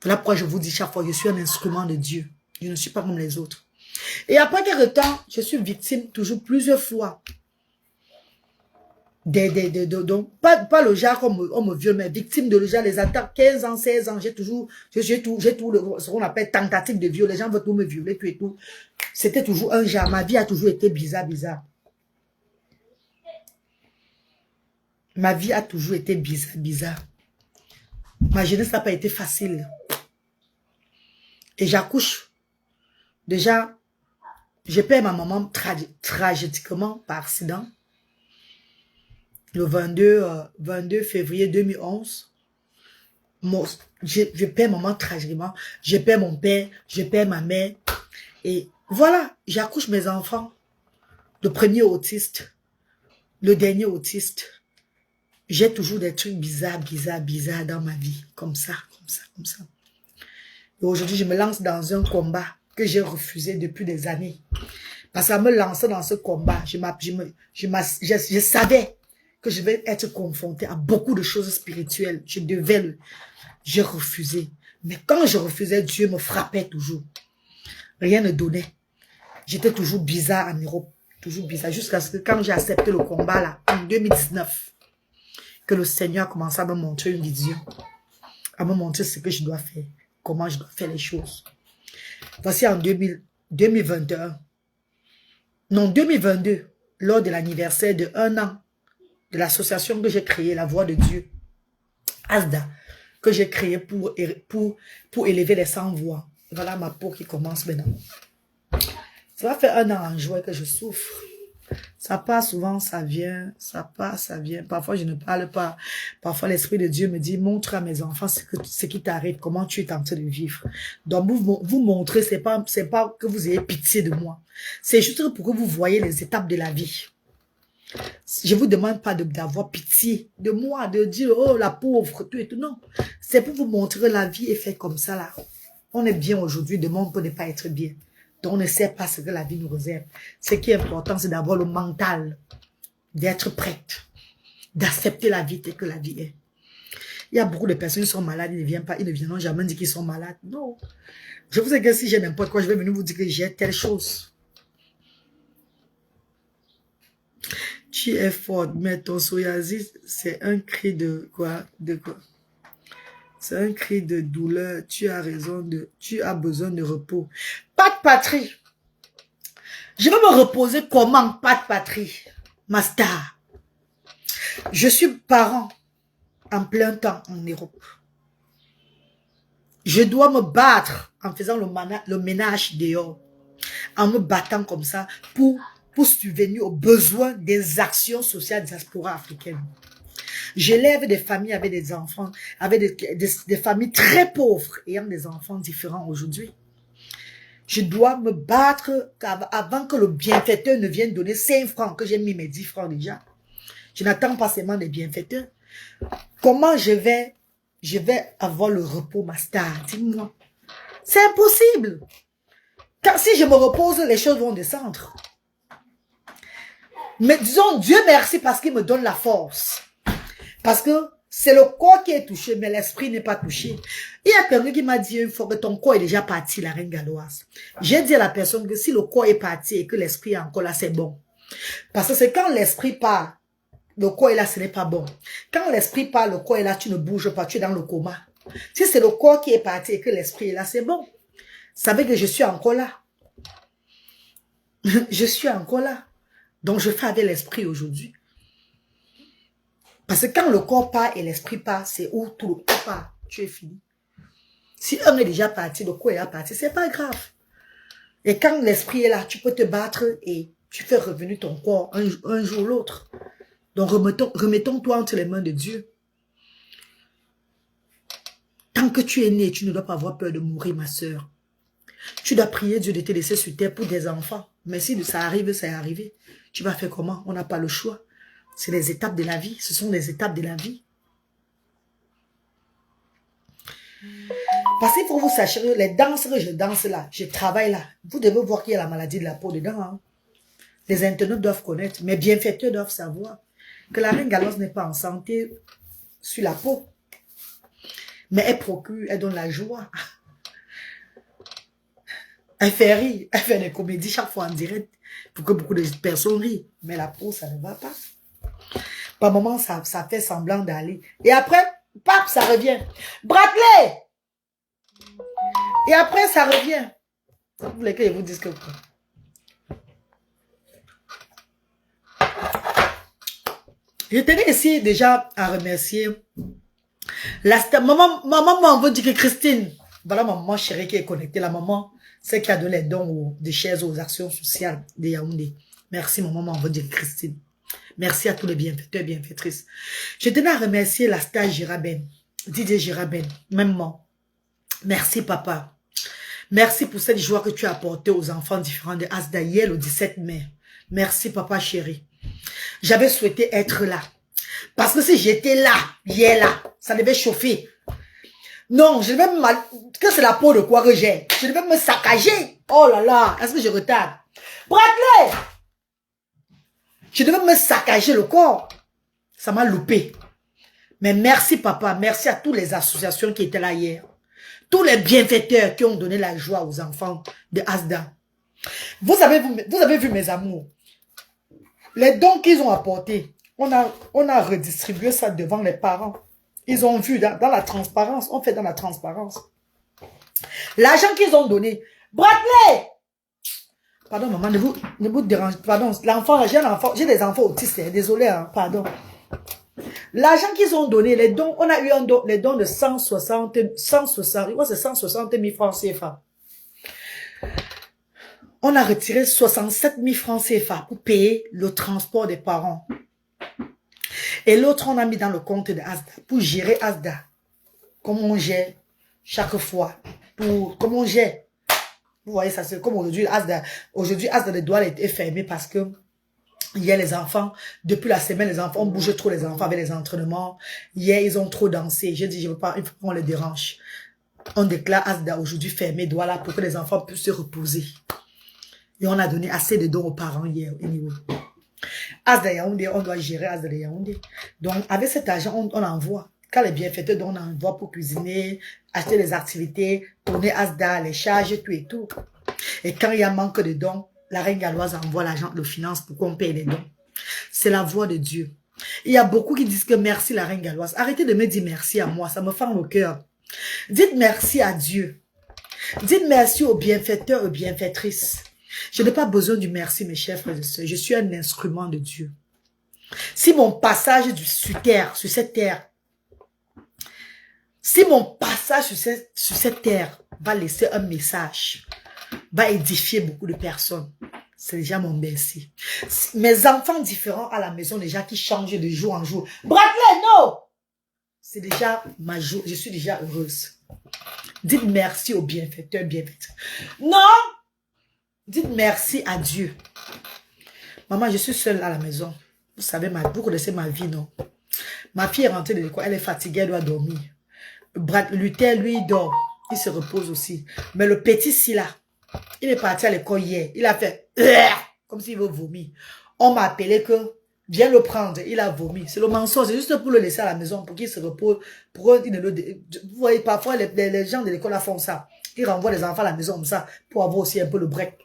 Voilà pourquoi je vous dis chaque fois, je suis un instrument de Dieu. Je ne suis pas comme les autres. Et après quelques temps, je suis victime toujours plusieurs fois. Pas le genre on me viole, mais victime de le genre, les attaques, 15 ans, 16 ans, j'ai tout, ce qu'on appelle tentative de viol. Les gens veulent tout me violer, tout et tout. C'était toujours un genre. Ma vie a toujours été bizarre. Ma vie a toujours été bizarre. Ma jeunesse n'a pas été facile. Et j'accouche. Déjà, je perds ma maman tragiquement par accident. Le 22 février 2011. Je perds maman tragiquement. Je perds mon père. Je perds ma mère. Et voilà, j'accouche mes enfants. Le premier autiste. Le dernier autiste. J'ai toujours des trucs bizarres dans ma vie. Comme ça. Et aujourd'hui, je me lance dans un combat que j'ai refusé depuis des années. Parce qu'à me lancer dans ce combat, je savais que je vais être confrontée à beaucoup de choses spirituelles. J'ai refusé. Mais quand je refusais, Dieu me frappait toujours. Rien ne donnait. J'étais toujours bizarre en Europe. Toujours bizarre. Jusqu'à ce que quand j'ai accepté le combat là, en 2019, que le Seigneur a commencé à me montrer une vision. À me montrer ce que je dois faire. Comment je dois faire les choses. Voici en 2021. Non, 2022. Lors de l'anniversaire de 1 an de l'association que j'ai créée, La Voix de Dieu, ASDA, que j'ai créée pour élever les sans-voix. Voilà ma peau qui commence maintenant. Ça va faire 1 an en juin que je souffre. Ça passe souvent, ça vient, ça passe, ça vient. Parfois, je ne parle pas. Parfois, l'Esprit de Dieu me dit, montre à mes enfants ce qui t'arrive, comment tu es en train de vivre. Donc, vous montrer, c'est pas que vous ayez pitié de moi. C'est juste pour que vous voyez les étapes de la vie. Je vous demande pas d'avoir pitié de moi, de dire, oh, la pauvre, tout et tout. Non. C'est pour vous montrer que la vie est faite comme ça, là. On est bien aujourd'hui, demain, on peut ne pas être bien. Donc, on ne sait pas ce que la vie nous réserve. Ce qui est important, c'est d'avoir le mental, d'être prête, d'accepter la vie telle que la vie est. Il y a beaucoup de personnes qui sont malades, ils ne viendront jamais dire qu'ils sont malades. Non. Je vous ai dit que si j'ai n'importe quoi, je vais venir vous dire que j'ai telle chose. Tu es forte, mais ton psoriasis, c'est un cri de quoi? C'est un cri de douleur. Tu as besoin de repos. Pas de patrie. Je vais me reposer comment? Pas de patrie. Ma star. Je suis parent en plein temps en Europe. Je dois me battre en faisant le ménage dehors. En me battant comme ça pour subvenir aux besoins des actions sociales diaspora africaines. J'élève des familles avec des enfants, avec des familles très pauvres ayant des enfants différents aujourd'hui. Je dois me battre avant que le bienfaiteur ne vienne donner 5 francs, que j'ai mis mes 10 francs déjà. Je n'attends pas seulement des bienfaiteurs. Comment je vais avoir le repos, ma star? Dis-moi. C'est impossible. Car si je me repose, les choses vont descendre. Mais disons, Dieu merci parce qu'il me donne la force. Parce que c'est le corps qui est touché, mais l'esprit n'est pas touché. Il y a quelqu'un qui m'a dit une fois que ton corps est déjà parti, la reine galloise. J'ai dit à la personne que si le corps est parti et que l'esprit est encore là, c'est bon. Parce que c'est quand l'esprit part, le corps est là, ce n'est pas bon. Quand l'esprit part, le corps est là, tu ne bouges pas, tu es dans le coma. Si c'est le corps qui est parti et que l'esprit est là, c'est bon. Ça veut dire que je suis encore là. Je suis encore là. Donc je fais avec l'esprit aujourd'hui. Parce que quand le corps part et l'esprit part, c'est où tout le corps part. Tu es fini. Si un est déjà parti, le corps est là parti, c'est pas grave. Et quand l'esprit est là, tu peux te battre et tu fais revenir ton corps un jour ou l'autre. Donc remettons-toi entre les mains de Dieu. Tant que tu es né, tu ne dois pas avoir peur de mourir, ma soeur. Tu dois prier Dieu de te laisser sur terre pour des enfants. Mais si ça arrive, ça est arrivé. Tu vas faire comment? On n'a pas le choix. C'est les étapes de la vie. Ce sont les étapes de la vie. Parce qu'il faut que vous sachiez, les danses que je danse là, je travaille là. Vous devez voir qu'il y a la maladie de la peau dedans. Hein. Les internautes doivent connaître. Mes bienfaiteurs doivent savoir que la reine galloise n'est pas en santé sur la peau. Mais elle procure, elle donne la joie. Elle fait rire, elle fait des comédies chaque fois en direct pour que beaucoup de personnes rient. Mais la peau, ça ne va pas. Par moment, ça fait semblant d'aller. Et après, pap, ça revient. Bratley! Et après, ça revient. Vous voulez que je vous dise que quoi? Je tenais ici déjà à remercier la star. Maman m'en veut dire que Christine, voilà ma maman chérie qui est connectée, la maman, c'est qui a donné les dons des chaises aux actions sociales de Yaoundé. Merci maman m'en veut dire Christine. Merci à tous les bienfaiteurs et bienfaitrices. Je tenais à remercier la star Giraben, Didier Giraben, même moi. Merci papa. Merci pour cette joie que tu as apportée aux enfants différents de Asda hier le 17 mai. Merci papa chéri. J'avais souhaité être là. Parce que si j'étais là, hier là, ça devait chauffer. Non, je devais me... Que c'est la peau de quoi que j'ai? Je devais me saccager. Oh là là, est-ce que je retarde? Bratley! Je devais me saccager le corps. Ça m'a loupé. Mais merci papa, merci à toutes les associations qui étaient là hier. Tous les bienfaiteurs qui ont donné la joie aux enfants de Asda. Vous avez vu mes amours. Les dons qu'ils ont apportés, on a redistribué ça devant les parents. Ils ont vu dans la transparence. On fait dans la transparence. L'argent qu'ils ont donné. Bratley! Pardon, maman, ne vous dérangez pas. Pardon, l'enfant, j'ai des enfants autistes. Désolé, hein, pardon. L'argent qu'ils ont donné, les dons, on a eu les dons de 160 000 francs CFA. On a retiré 67 000 francs CFA pour payer le transport des parents. Et l'autre, on a mis dans le compte de Asda pour gérer Asda. Comme on gère chaque fois. Comme on gère. Vous voyez, ça c'est comme aujourd'hui, Asda. Aujourd'hui, Asda de Douala est fermé parce que il y a les enfants. Depuis la semaine, les enfants, on bouge trop les enfants avec les entraînements. Hier, ils ont trop dansé. J'ai dit, je veux pas, il faut qu'on les dérange. On déclare Asda aujourd'hui fermé Douala pour que les enfants puissent se reposer. Et on a donné assez de dons aux parents hier. Anyway. Asda Yaoundé, on doit gérer Asda Yaoundé. Donc, avec cet argent, on envoie. Quand les bienfaiteurs, on envoie pour cuisiner, acheter les activités, tourner Asda, les charges, tout et tout. Et quand il y a manque de dons, la reine galloise envoie l'agent de finance pour qu'on paye les dons. C'est la voix de Dieu. Il y a beaucoup qui disent que merci la reine galloise. Arrêtez de me dire merci à moi, ça me fend le cœur. Dites merci à Dieu. Dites merci aux bienfaiteurs et bienfaitrices. Je n'ai pas besoin du merci, mes chers frères et sœurs. Je suis un instrument de Dieu. Si mon passage sur cette terre, si mon passage sur cette terre va laisser un message, va édifier beaucoup de personnes, c'est déjà mon merci. Mes enfants différents à la maison, déjà qui changent de jour en jour. Bradley, non! C'est déjà ma joie, je suis déjà heureuse. Dites merci aux bienfaiteurs, bienfaiteurs. Non! Dites merci à Dieu. Maman, je suis seule à la maison. Vous savez, vous connaissez ma vie, non? Ma fille est rentrée de l'école, elle est fatiguée, elle doit dormir. Luther, lui, il dort. Il se repose aussi. Mais le petit, si là, il est parti à l'école hier. Il a fait comme s'il veut vomir. On m'a appelé que viens le prendre. Il a vomi. C'est le mensonge. C'est juste pour le laisser à la maison, pour qu'il se repose. Vous voyez, parfois, les gens de l'école font ça. Ils renvoient les enfants à la maison comme ça pour avoir aussi un peu le break.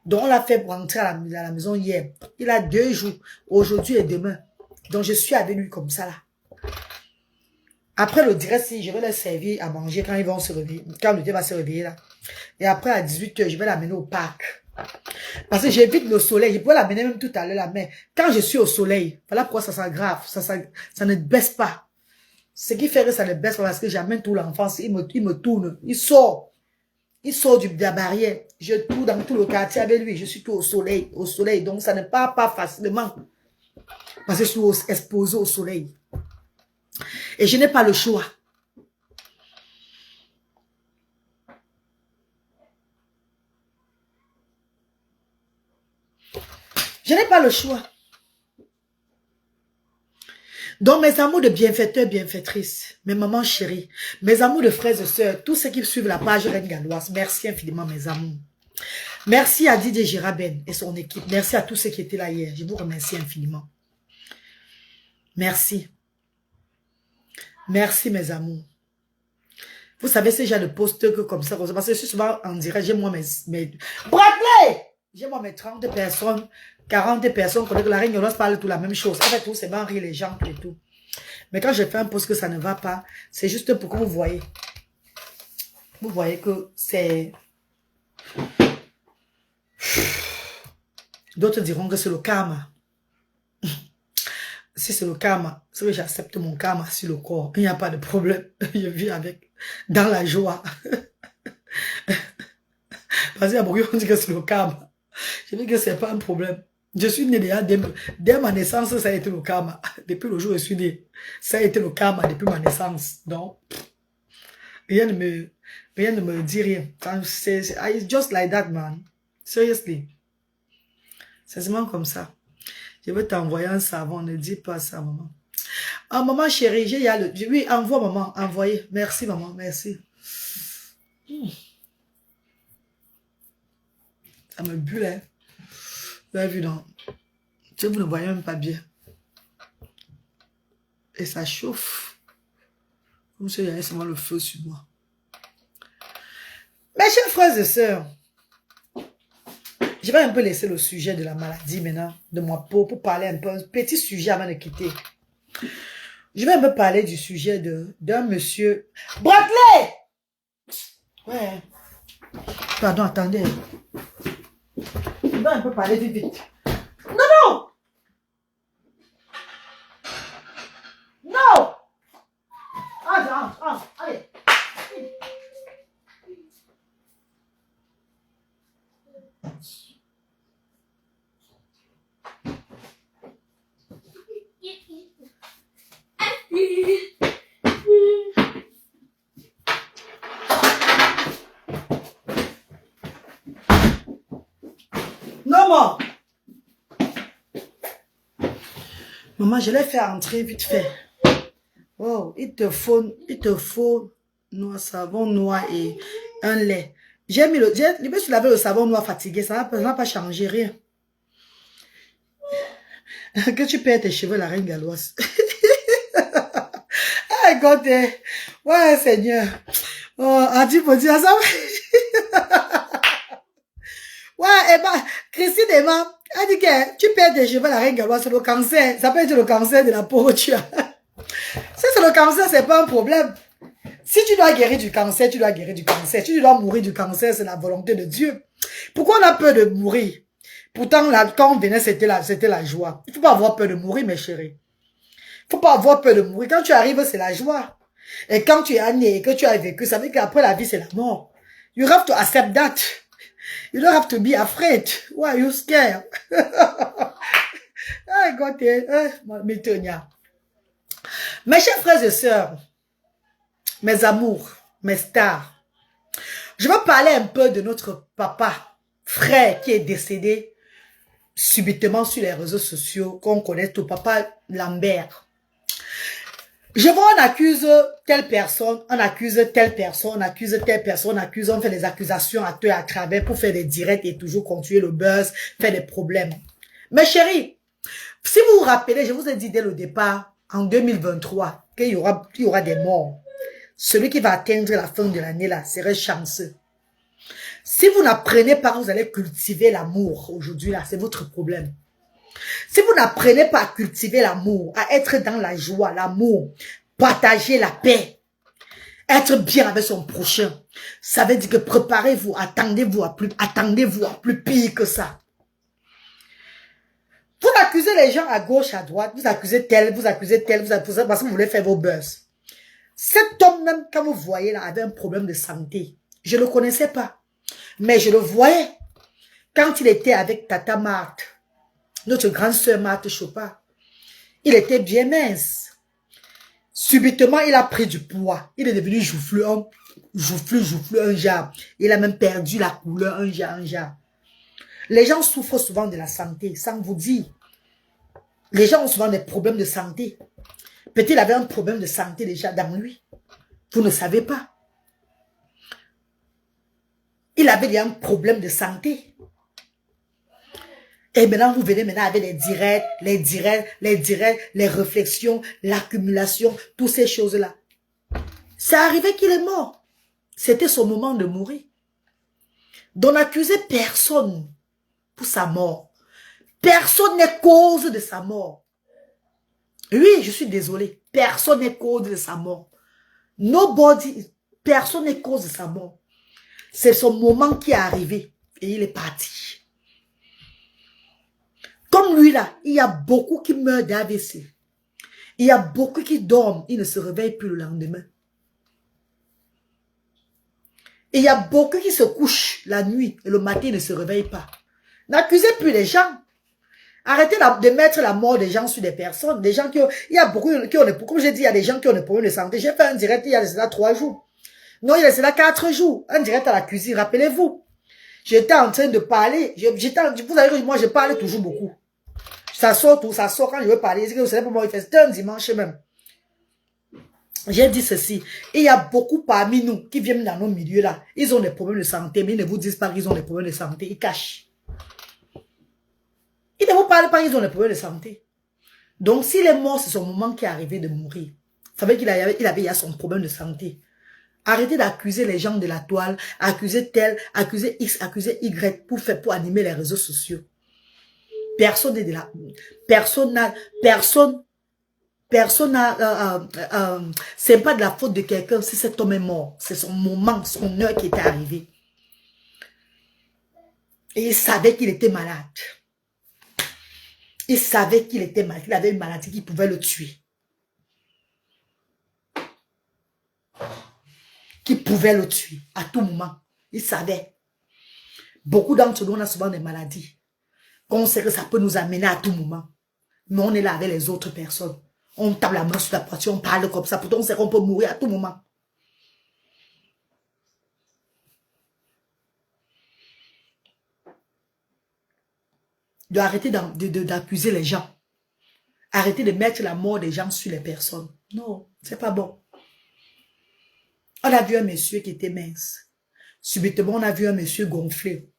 Donc, on l'a fait rentrer à la maison hier. Il a 2 jours, aujourd'hui et demain. Donc, je suis avec lui comme ça là. Après le direct, si je vais leur servir à manger quand ils vont se réveiller, quand le thé va se réveiller là. Et après, à 18 h, je vais l'amener au parc. Parce que j'évite le soleil. Je pourrais l'amener même tout à l'heure là. Mais quand je suis au soleil, voilà pourquoi ça s'aggrave. Ça ne baisse pas. Ce qui fait que ça ne baisse pas parce que j'amène tout l'enfance. Il me tourne. Il sort. Il sort de la barrière. Je tourne dans tout le quartier avec lui. Je suis tout au soleil. Au soleil. Donc, ça ne part pas facilement. Parce que je suis exposé au soleil. Et je n'ai pas le choix. Je n'ai pas le choix. Donc, mes amours de bienfaiteurs, bienfaitrices, mes mamans chéries, mes amours de frères et sœurs, tous ceux qui suivent la page Reine Galloise, merci infiniment, mes amours. Merci à Didier Giraben et son équipe. Merci à tous ceux qui étaient là hier. Je vous remercie infiniment. Merci. Merci, mes amours. Vous savez, ces gens de poste que comme ça, parce que je suis souvent en direct, j'ai moi mes Bradley! J'ai moi mes 30 personnes, 40 personnes, que la Reine Galloise parle tout la même chose. En fait, tout, c'est bien rire les gens et tout. Mais quand je fais un post que ça ne va pas, c'est juste pour que vous voyez. Vous voyez que c'est... D'autres diront que c'est le karma. Si c'est le karma, c'est que j'accepte mon karma sur le corps. Il n'y a pas de problème. Je vis avec, dans la joie. Parce qu'il y a beaucoup qui disent que c'est le karma. Je dis que c'est pas un problème. Je suis né déjà, dès ma naissance, ça a été le karma. Depuis le jour où je suis né, ça a été le karma depuis ma naissance. Donc, rien ne me dit rien. It's just like that, man. Seriously. C'est vraiment comme ça. Je vais t'envoyer un savon, ne dis pas ça, maman. Ah, maman chérie, oui, envoie, maman, envoyez. Merci, maman, merci. Ça me bulle, hein. Vous avez vu, non? Vous ne voyez même pas bien. Et ça chauffe. Comme si il y avait seulement le feu sur moi. Mes chers frères et sœurs, je vais un peu laisser le sujet de la maladie maintenant, de ma peau, pour parler un peu, un petit sujet avant de quitter. Je vais un peu parler du sujet d'un monsieur... Bradley! Ouais. Pardon, attendez. Je vais un peu parler vite, vite. Non! Non! Allez. Non, maman, je l'ai fait entrer vite fait. Oh, il te faut noir, savon noir et un lait. Je me suis lavé le savon noir fatigué, ça n'a pas changé rien. Que tu perds tes cheveux, la Reine Galloise. Ah, écoute, ouais, Seigneur. Oh, Adi pour dire ça. Ouais, Christine Emma, elle dit que tu perds tes cheveux, la Reine Galloise, c'est le cancer. Ça peut être le cancer de la peau, tu as. Si c'est le cancer, c'est pas un problème. Si tu dois guérir du cancer, tu dois guérir du cancer. Si tu dois mourir du cancer, c'est la volonté de Dieu. Pourquoi on a peur de mourir? Pourtant, là, quand on venait, c'était la joie. Il ne faut pas avoir peur de mourir, mes chéris. Il ne faut pas avoir peur de mourir. Quand tu arrives, c'est la joie. Et quand tu es né et que tu as vécu, ça veut dire qu'après la vie, c'est la mort. You have to accept that. You don't have to be afraid. Why are you scared? Ah, God, mes chers frères et sœurs, mes amours, mes stars, je vais parler un peu de notre papa, frère qui est décédé subitement sur les réseaux sociaux, qu'on connaît tout, papa Lambert. Je vois, on accuse telle personne, on accuse telle personne, on accuse telle personne, on fait des accusations à tort et à travers pour faire des directs et toujours continuer le buzz, faire des problèmes. Mes chéris, si vous vous rappelez, je vous ai dit dès le départ, en 2023, qu'il y aura des morts. Celui qui va atteindre la fin de l'année là serait chanceux. Si vous n'apprenez pas, vous allez cultiver l'amour aujourd'hui là, c'est votre problème. Si vous n'apprenez pas à cultiver l'amour, à être dans la joie, l'amour, partager la paix, être bien avec son prochain, ça veut dire que préparez-vous, attendez-vous à plus pire que ça. Vous accusez les gens à gauche, à droite, vous accusez tel, vous accusez parce que vous voulez faire vos buzz. Cet homme même, quand vous voyez là, avait un problème de santé. Je ne le connaissais pas, mais je le voyais quand il était avec Tata Marthe, notre grande sœur Marthe Chopin. Il était bien mince. Subitement, il a pris du poids. Il est devenu joufflu, un genre. Il a même perdu la couleur, un genre. Les gens souffrent souvent de la santé, sans vous dire. Les gens ont souvent des problèmes de santé. Peut-être qu'il avait un problème de santé déjà dans lui. Vous ne savez pas. Il avait déjà un problème de santé. Et maintenant, vous venez maintenant avec les réflexions, l'accumulation, toutes ces choses-là. C'est arrivé qu'il est mort. C'était son moment de mourir. Donc, n'accusez personne pour sa mort. Personne n'est cause de sa mort. Oui, je suis désolé. Personne n'est cause de sa mort. Nobody, personne n'est cause de sa mort. C'est son moment qui est arrivé et il est parti. Comme lui là, il y a beaucoup qui meurent d'AVC. Il y a beaucoup qui dorment, ils ne se réveillent plus le lendemain. Et il y a beaucoup qui se couchent la nuit et le matin, ils ne se réveillent pas. N'accusez plus les gens. Arrêtez de mettre la mort des gens sur des personnes. Des gens il y a beaucoup qui ont des, comme j'ai dit, il y a des gens qui ont des problèmes de santé. J'ai fait un direct il y a cela 3 jours. Non, il y a cela 4 jours. Un direct à la cuisine, rappelez-vous. J'étais en train de parler. Vous savez que moi, je parle toujours beaucoup. Ça sort tout, ça sort quand je veux parler. Vous savez pour moi, c'était un dimanche même. J'ai dit ceci. Et il y a beaucoup parmi nous qui viennent dans nos milieux là. Ils ont des problèmes de santé, mais ils ne vous disent pas qu'ils ont des problèmes de santé. Ils cachent. Ils ne vous parlent pas qu'ils ont des problèmes de santé. Donc, s'il est mort, c'est son moment qui est arrivé de mourir. Ça veut dire qu'il avait son problème de santé. Arrêtez d'accuser les gens de la toile, accuser tel, accuser X, accuser Y pour animer les réseaux sociaux. Personne n'est de la... c'est pas de la faute de quelqu'un si cet homme est mort. C'est son moment, son heure qui était arrivée. Et il savait qu'il était malade. Il savait qu'il était malade, qu'il avait une maladie qui pouvait le tuer. Qui pouvait le tuer à tout moment. Il savait. Beaucoup d'entre nous, on a souvent des maladies. On sait que ça peut nous amener à tout moment. Mais on est là avec les autres personnes. On tape la main sur la poitrine, on parle comme ça. Pourtant, on sait qu'on peut mourir à tout moment. De arrêter d'accuser les gens. Arrêter de mettre la mort des gens sur les personnes. Non, c'est pas bon. On a vu un monsieur qui était mince. Subitement, on a vu un monsieur gonflé.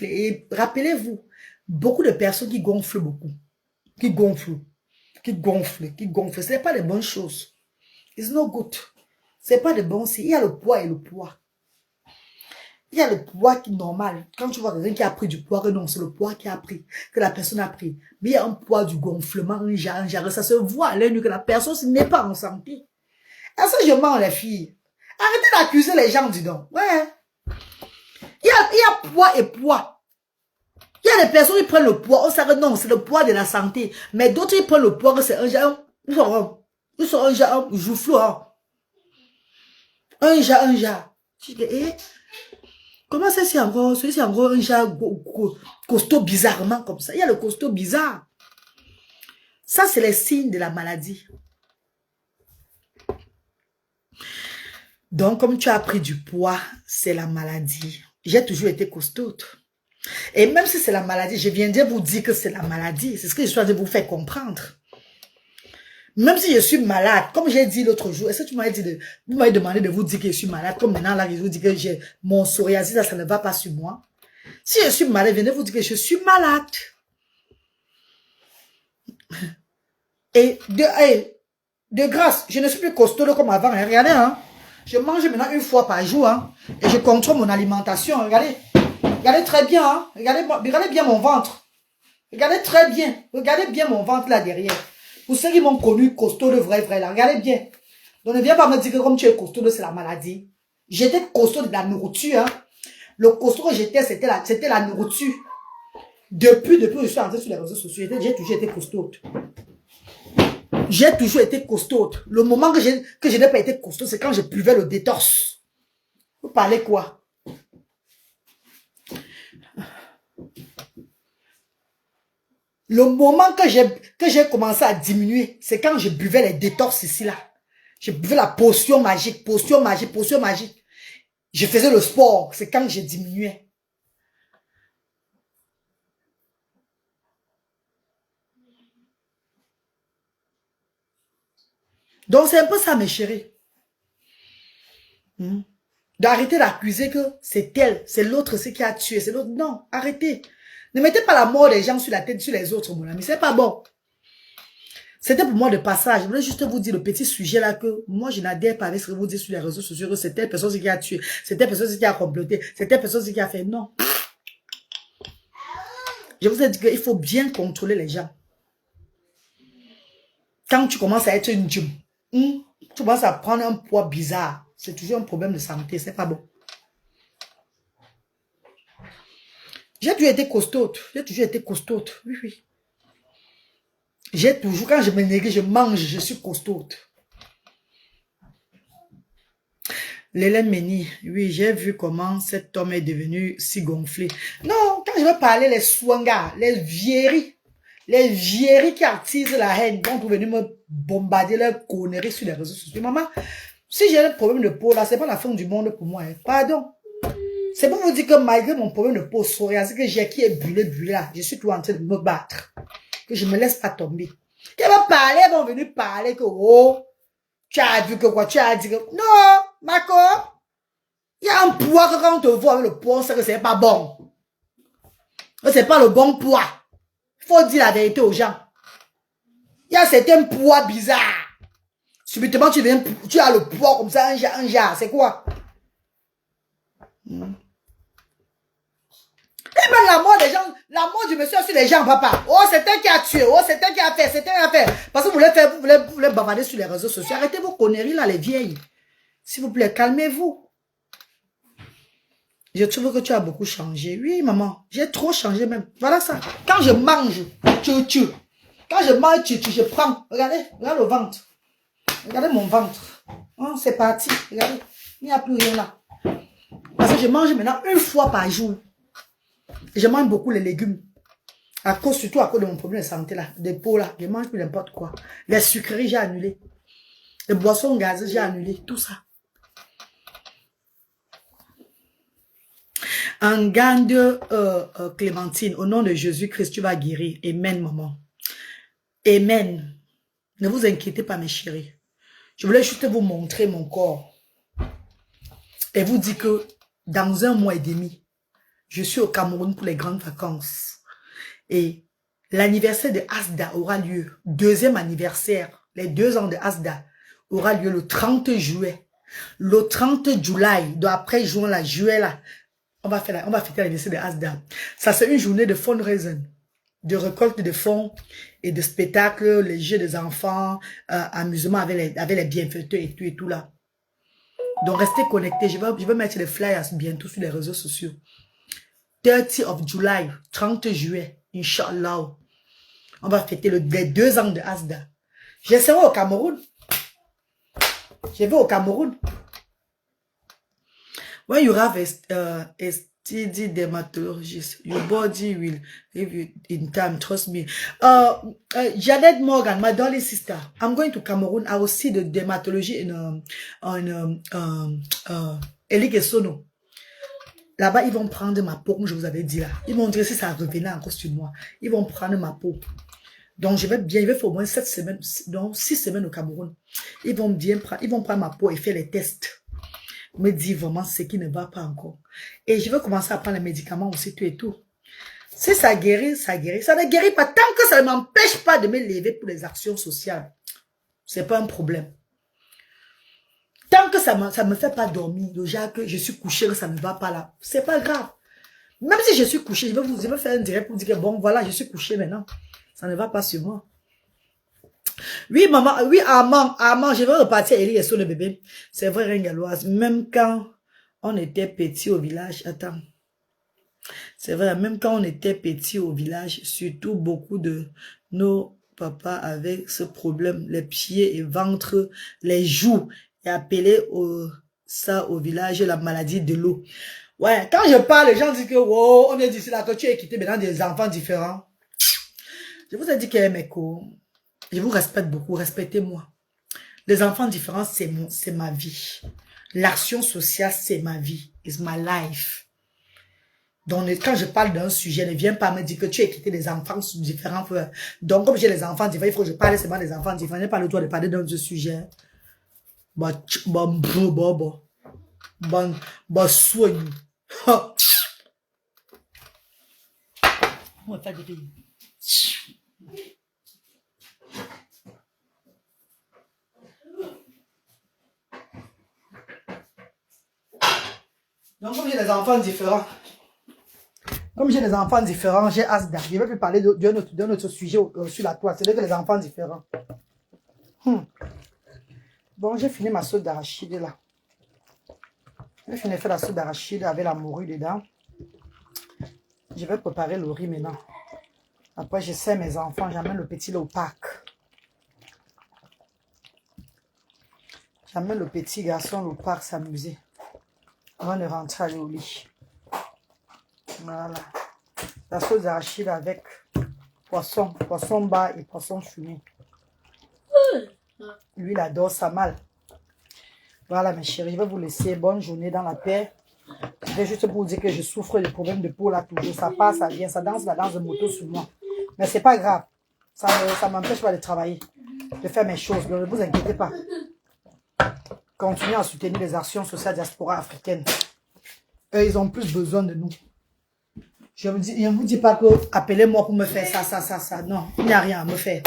Et rappelez-vous, beaucoup de personnes qui gonflent beaucoup. Qui gonflent. Ce n'est pas de bonnes choses. It's not good. Ce n'est pas de bons signes. Il y a le poids et le poids. Il y a le poids qui est normal. Quand tu vois quelqu'un qui a pris du poids, que non, c'est le poids qui a pris, que la personne a pris. Mais il y a un poids du gonflement, un genre, ça se voit à l'œil nu que la personne n'est pas en santé. Est-ce que je mens les filles? Arrêtez d'accuser les gens, dis donc. Ouais. Il y a poids et poids. Il y a des personnes qui prennent le poids. On sait que non, c'est le poids de la santé. Mais d'autres, ils prennent le poids que c'est un genre. Ils sont un genre joufflou. Hein. Un genre. Comment c'est si encore, celui-ci encore un genre costaud bizarrement comme ça. Il y a le costaud bizarre. Ça, c'est les signes de la maladie. Donc, comme tu as pris du poids, c'est la maladie. J'ai toujours été costaud. Et même si c'est la maladie, je viens de vous dire que c'est la maladie. C'est ce que je suis en train de vous faire comprendre. Même si je suis malade, comme j'ai dit l'autre jour, est-ce que vous m'avez demandé de vous dire que je suis malade, comme maintenant là, je vous dis que j'ai mon psoriasis, ça ne va pas sur moi. Si je suis malade, venez vous dire que je suis malade. Et de grâce, je ne suis plus costaud comme avant. Hein. Regardez, hein. Je mange maintenant une fois par jour, hein, et je contrôle mon alimentation. Regardez, regardez très bien, hein. Regardez bien mon ventre. Regardez très bien. Regardez bien mon ventre là derrière. Pour ceux qui m'ont connu costaud de vrai, là, regardez bien. Donc ne viens pas me dire que comme tu es costaud, c'est la maladie. J'étais costaud de la nourriture. Hein. Le costaud que j'étais, c'était la nourriture. Depuis que je suis entré sur les réseaux sociaux, j'ai toujours été costaud. J'ai toujours été costaud. Le moment que je n'ai pas été costaud, c'est quand je buvais le détorse. Vous parlez quoi? Le moment que j'ai commencé à diminuer, c'est quand je buvais les détorses ici, là. Je buvais la potion magique, potion magique, potion magique. Je faisais le sport, c'est quand je diminuais. Donc, c'est un peu ça, mes chéris. D'arrêter d'accuser que c'est elle, c'est l'autre, c'est qui a tué, c'est l'autre. Non, arrêtez. Ne mettez pas la mort des gens sur la tête, sur les autres, mon ami. C'est pas bon. C'était pour moi de passage. Je voulais juste vous dire le petit sujet là que moi, je n'adhère pas avec ce que vous dites sur les réseaux sociaux que c'est telle personne qui a tué, c'est telle personne qui a comploté, c'est telle personne qui a fait. Non. Je vous ai dit qu'il faut bien contrôler les gens. Quand tu commences à être une djum, tu commences à prendre un poids bizarre. C'est toujours un problème de santé, c'est pas bon. J'ai toujours été costaud. J'ai toujours été costaud. Oui, oui. J'ai toujours, quand je me néglige, je mange, je suis costaud. L'Hélène Méni, oui, j'ai vu comment cet homme est devenu si gonflé. Non, quand je veux parler les swangas, les vieilleries qui attisent la haine, vont venir me bombarder leurs conneries sur les réseaux sociaux. Maman, si j'ai un problème de peau là, c'est pas la fin du monde pour moi. Hein. Pardon. C'est pour vous dire que malgré mon problème de peau, psoriasis que j'ai qui est bullé là, je suis toujours en train de me battre. Que je me laisse pas tomber. Ils vont parler, ils vont venir parler que, oh, tu as vu que quoi, tu as dit que, non, Marco, il y a un poids que quand on te voit avec le poids, on sait que c'est pas bon. C'est pas le bon poids. Il faut dire la vérité aux gens. Il y a certains poids bizarres. Subitement, tu as le poids comme ça, un jar, c'est quoi? Et même la mort des gens, la mort du monsieur sur les gens, papa. Oh, c'est un qui a tué, oh, c'est un qui a fait, c'est un qui a fait. Parce que vous voulez bavarder sur les réseaux sociaux. Arrêtez vos conneries là, les vieilles. S'il vous plaît, calmez-vous. Je trouve que tu as beaucoup changé. Oui, maman, j'ai trop changé même. Voilà ça. Quand je mange, quand je mange, je prends. Regardez, regarde le ventre. Regardez mon ventre. Oh, c'est parti. Regardez, il n'y a plus rien là. Parce que je mange maintenant une fois par jour. Je mange beaucoup les légumes. Surtout à cause de mon problème de santé là, des peaux là. Je mange plus n'importe quoi. Les sucreries, j'ai annulé. Les boissons gazeuses, j'ai annulé. Tout ça. En gagne Clémentine, au nom de Jésus-Christ, tu vas guérir. Amen, maman. Amen. Ne vous inquiétez pas, mes chéris. Je voulais juste vous montrer mon corps. Et vous dire que dans 1 mois et demi, je suis au Cameroun pour les grandes vacances. Et l'anniversaire de Asda aura lieu. 2e anniversaire. Les 2 ans de Asda aura lieu le 30 juillet. Le 30 juillet, donc après juin, là, juillet, là, on va fêter l'anniversaire de Asda. Ça, c'est une journée de fundraising, de récolte de fonds et de spectacles, les jeux des enfants, amusement avec les bienfaiteurs et tout là. Donc, restez connectés. Je vais mettre les flyers bientôt sur les réseaux sociaux. 30 of July, 30 juillet, Inch'Allah. On va fêter les 2 ans de Asda. Je serai au Cameroun. Je vais au Cameroun. When you have a STD dermatologist, your body will give you in time, trust me. Janet Morgan, my darling sister, I'm going to Cameroon. I will see the dermatology in Elikesono. Là-bas, ils vont prendre ma peau, comme je vous avais dit là. Ils vont dire si ça revenait encore sur moi. Ils vont prendre ma peau. Donc, je vais faire au moins 7 semaines, donc 6 semaines au Cameroun. Ils vont prendre ma peau et faire les tests. Me dire vraiment ce qui ne va pas encore. Et je vais commencer à prendre les médicaments aussi, tout et tout. Si ça guérit, ça guérit. Ça ne guérit pas tant que ça ne m'empêche pas de me lever pour les actions sociales. C'est pas un problème. Tant que ça me fait pas dormir, déjà que je suis couché, que ça ne va pas là, c'est pas grave. Même si je suis couché, je vais faire un direct pour dire que bon, voilà, je suis couché maintenant. Ça ne va pas sur moi. Oui, maman, oui, Armand, je vais repartir à Eli et sur le bébé. C'est vrai, Ringaloise. Même quand on était petit au village, attends. C'est vrai, même quand on était petit au village, surtout beaucoup de nos papas avaient ce problème, les pieds et ventre, les joues, et appelé ça au village la maladie de l'eau. Ouais, quand je parle, les gens disent que, wow, on est d'ici là, que tu es quitté maintenant des enfants différents. Je vous ai dit que mes cours, je vous respecte beaucoup, respectez-moi. Les enfants différents, c'est ma vie. L'action sociale, c'est ma vie. It's my life. Donc, quand je parle d'un sujet, ne viens pas me dire que tu es quitté des enfants différents. Donc, comme j'ai les enfants différents, il faut que je parle seulement des enfants différents. Je n'ai pas le droit de parler d'un sujet. Soigne. On va faire des pays. Donc, comme j'ai des enfants différents, j'ai Asda. Je vais plus parler d'un autre sujet sur la toile. C'est que les enfants différents. Bon, j'ai fini ma sauce d'arachide là. J'ai fini de faire la sauce d'arachide avec la morue dedans. Je vais préparer le riz maintenant. Après, je sers mes enfants. J'amène le petit là au parc. J'amène le petit garçon au parc s'amuser. Avant de rentrer aller au lit. Voilà. La sauce d'arachide avec poisson bas et poisson fumé. Lui, il adore ça mal. Voilà, mes chéris, je vais vous laisser. Bonne journée dans la paix. Je vais juste vous dire que je souffre de problèmes de peau là toujours. Ça passe, ça vient, ça danse la danse de moto sur moi. Mais c'est pas grave. Ça ne m'empêche pas de travailler, de faire mes choses. Donc, ne vous inquiétez pas. Continuez à soutenir les actions sociales diaspora africaines. Eux, ils ont plus besoin de nous. Je ne vous dis pas que appelez-moi pour me faire ça. Non, il n'y a rien à me faire.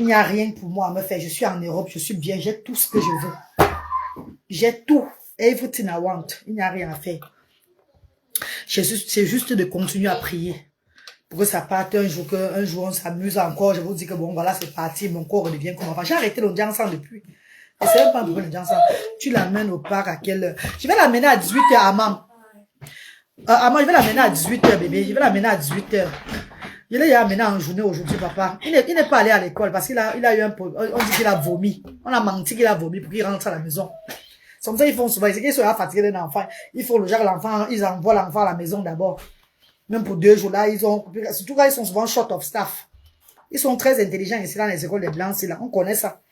Il n'y a rien pour moi à me faire. Je suis en Europe, je suis bien, j'ai tout ce que je veux. J'ai tout. Everything I want. Il n'y a rien à faire. C'est juste de continuer à prier. Pour que ça parte un jour on s'amuse encore. Je vous dis que bon, voilà, c'est parti. Mon corps redevient comme avant. J'ai arrêté le dansant depuis. Et c'est même pas pour le dansant. Tu l'amènes au parc à quelle heure? Je vais l'amener à 18h à maman. Je vais l'amener à 18h, bébé. Je vais l'amener à 18h. Je l'ai amené en journée aujourd'hui, papa. Il n'est pas allé à l'école parce qu'il a eu un problème. On dit qu'il a vomi. On a menti qu'il a vomi pour qu'il rentre à la maison. C'est comme ça ils font souvent. Ils sont fatigués d'un enfant. Ils font le genre l'enfant. Ils envoient l'enfant à la maison d'abord. Même pour 2 jours là, surtout quand ils sont souvent short of staff. Ils sont très intelligents ici dans les écoles des blancs. Là. On connaît ça.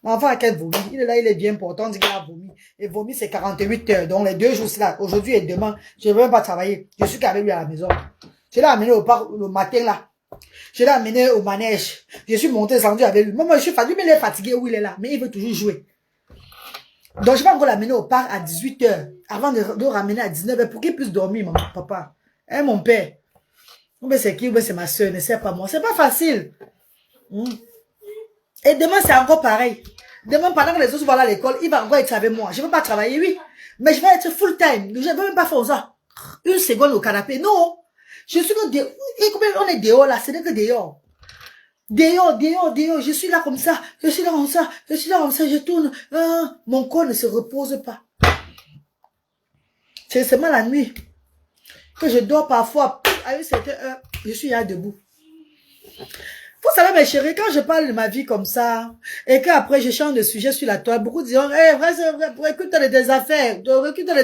L'enfant a quel vomi? Il est là, il est bien important. On dit qu'il a vomi. Et vomi, c'est 48 heures. Donc les 2 jours, c'est là. Aujourd'hui et demain, je ne veux même pas travailler. Je suis qu'avec lui à la maison. Je l'ai amené au parc le matin là. Je l'ai amené au manège. Je suis monté descendu avec lui. Moi, je suis fatigué, mais il est fatigué où il est là. Mais il veut toujours jouer. Donc, je vais encore l'amener au parc à 18h. Avant de le ramener à 19h pour qu'il puisse dormir, mon papa. Hein, mon père. C'est qui? C'est ma soeur, ne sait pas moi. C'est pas facile. Et demain, c'est encore pareil. Demain, pendant que les autres vont à l'école, il va encore être avec moi. Je ne veux pas travailler, oui. Mais je vais être full time. Je ne veux même pas faire ça. 1 seconde au canapé. Non. Je suis que on est dehors là, ce n'est que dehors. Déo, je suis là comme ça, je tourne. Mon corps ne se repose pas. C'est seulement la nuit que je dors parfois à une certaine heure. Je suis là debout. Vous savez, mes chéris, quand je parle de ma vie comme ça, et qu'après je change de sujet sur la toile, beaucoup diront, recule-toi de tes affaires, recule-toi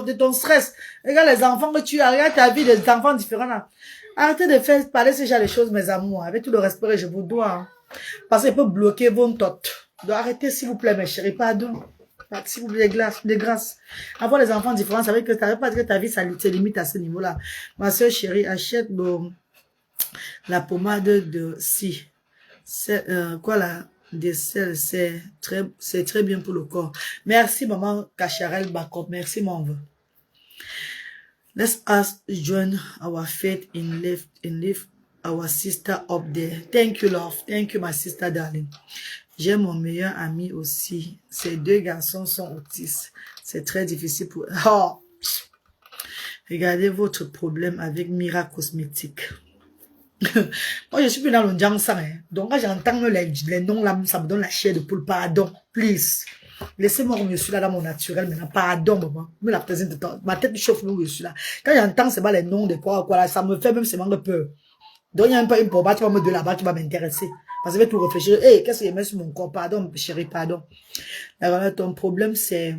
de ton stress. Regarde les enfants que tu as, regarde ta vie des enfants différents là. Arrêtez de faire parler ce genre de choses, mes amours. Avec tout le respect que je vous dois. Hein. Parce qu'il peut bloquer vos totes. Donc arrêtez, s'il vous plaît, mes chéris, pardon. S'il vous plaît, de grâce. Avoir les enfants différents, ça veut dire que tu n'arrives pas à dire que ta vie, ça se limite à ce niveau-là. Ma soeur chérie, achète la pommade de si. Quoi là? Des sels, c'est très bien pour le corps. Merci, maman Kacharel Bakop. Merci, mon vœu. Let's us join our faith in lift our sister up there. Thank you, love. Thank you, my sister, darling. J'ai mon meilleur ami aussi. Ces deux garçons sont autistes. C'est très difficile pour... Oh. Regardez votre problème avec Mira Cosmétique. Moi, je suis plus dans le Jansan. Hein. Donc, quand j'entends les noms là, ça me donne la chair de poule. Pardon, please. Laissez-moi comme je suis là dans mon naturel. Maintenant, pardon, maman. Me la présente de temps. Ma tête me chauffe où je suis là. Quand j'entends c'est pas les noms de quoi là, ça me fait même seulement peur. Donc, il y a un peu une pompe, tu vas me donner là-bas, tu vas m'intéresser. Parce que je vais tout réfléchir. Hey, qu'est-ce qu'il y a sur mon corps? Pardon, chérie, pardon. Alors, ton problème, c'est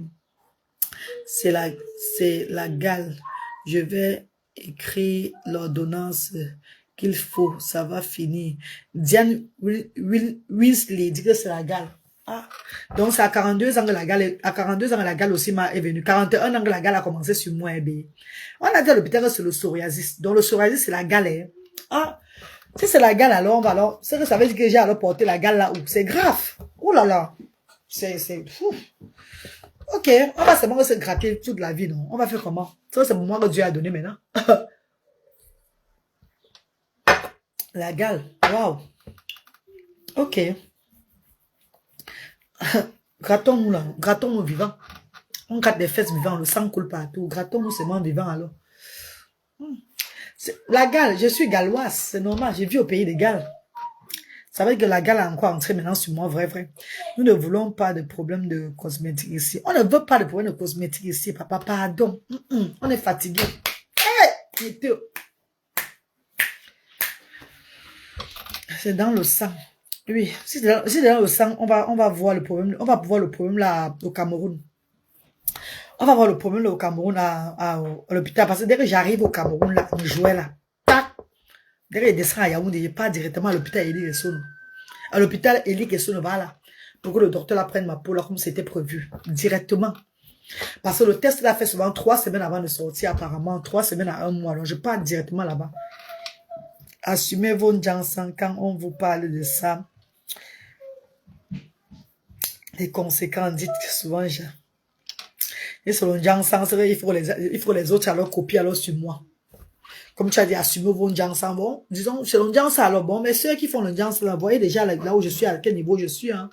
la gale. Je vais écrire l'ordonnance qu'il faut, ça va finir. Diane Winsley dit que c'est la gale. Ah. Donc c'est à 42 ans que la gale, à 42 ans la gale aussi est venue. 41 ans que la gale a commencé sur moi. On a dit à l'hôpital que c'est le psoriasis. Donc le psoriasis c'est la gale. Hein. Ah. Si c'est la gale alors, c'est que ça veut dire que j'ai alors porté la gale là où c'est grave. Oh là là. C'est fou. Ok, on va seulement se gratter toute la vie, non? On va faire comment? Ça c'est le moment que Dieu a donné maintenant. La gale, waouh. Ok. Grattons-nous là, grattons-nous vivants. On gratte des fesses vivants, le sang coule partout. Grattons-nous seulement vivants alors. La gale, je suis galloise, c'est normal, j'ai vu au pays des Galles. Ça veut dire que la gale a encore entré maintenant sur moi, vrai. Nous ne voulons pas de problème de cosmétique ici. On ne veut pas de problème de cosmétique ici, papa, pardon. On est fatigué. Hey, c'est dans le sang. Oui, si c'est dans le sang, on va voir le problème. On va voir le problème là au Cameroun. On va voir le problème là au Cameroun à l'hôpital. Parce que dès que j'arrive au Cameroun là, je jouais là. Tac. Dès que je descends à Yaoundé, je pars directement à l'hôpital Eli Kessono. À l'hôpital Eli Kessono, voilà. Pour que le docteur la prenne ma peau là comme c'était prévu. Directement. Parce que le test l'a fait souvent 3 semaines avant de sortir apparemment. 3 semaines à 1 mois. Alors je pars directement là-bas. Assumez vos Jansan quand on vous parle de ça. Les conséquences, dites souvent, et selon Jansan, il faut les autres alors copier alors sur moi. Comme tu as dit, assumez vos Jansan, bon, disons, selon Jansan alors bon, mais ceux qui font le Jansan, vous voyez déjà là où je suis, à quel niveau je suis, hein.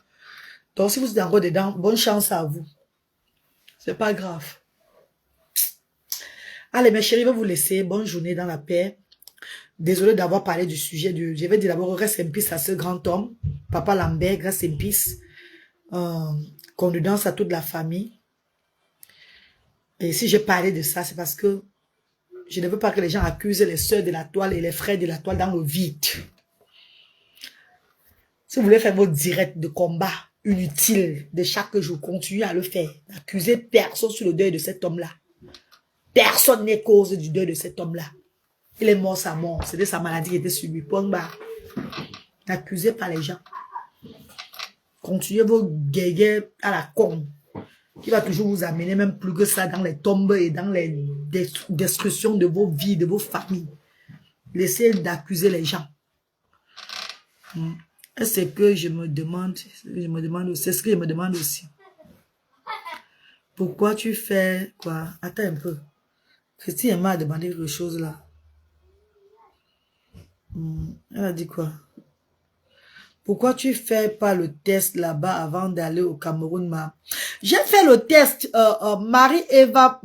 Donc si vous êtes encore dedans, bonne chance à vous. C'est pas grave. Allez, mes chéris, je vais vous laisser. Bonne journée dans la paix. Désolé d'avoir parlé du sujet du... Je vais dire d'abord, reste in peace à ce grand homme. Papa Lambert, reste in peace. Condoléances à toute la famille. Et si j'ai parlé de ça, c'est parce que je ne veux pas que les gens accusent les sœurs de la toile et les frères de la toile dans le vide. Si vous voulez faire votre direct de combat inutile de chaque jour, continuez à le faire. N'accusez personne sur le deuil de cet homme-là. Personne n'est cause du deuil de cet homme-là. Il est mort sa mort. C'était sa maladie qui était sur lui. Point barre. N'accusez pas les gens. Continuez vos guégués à la con. Qui va toujours vous amener même plus que ça dans les tombes et dans les destructions de vos vies, de vos familles. Laissez d'accuser les gens. C'est ce que je me demande. C'est ce que je me demande aussi. Pourquoi tu fais quoi? Attends un peu. Christine m'a demandé quelque chose là. Elle a dit quoi? Pourquoi tu fais pas le test là-bas avant d'aller au Cameroun, ma? J'ai fait le test, Marie-Eva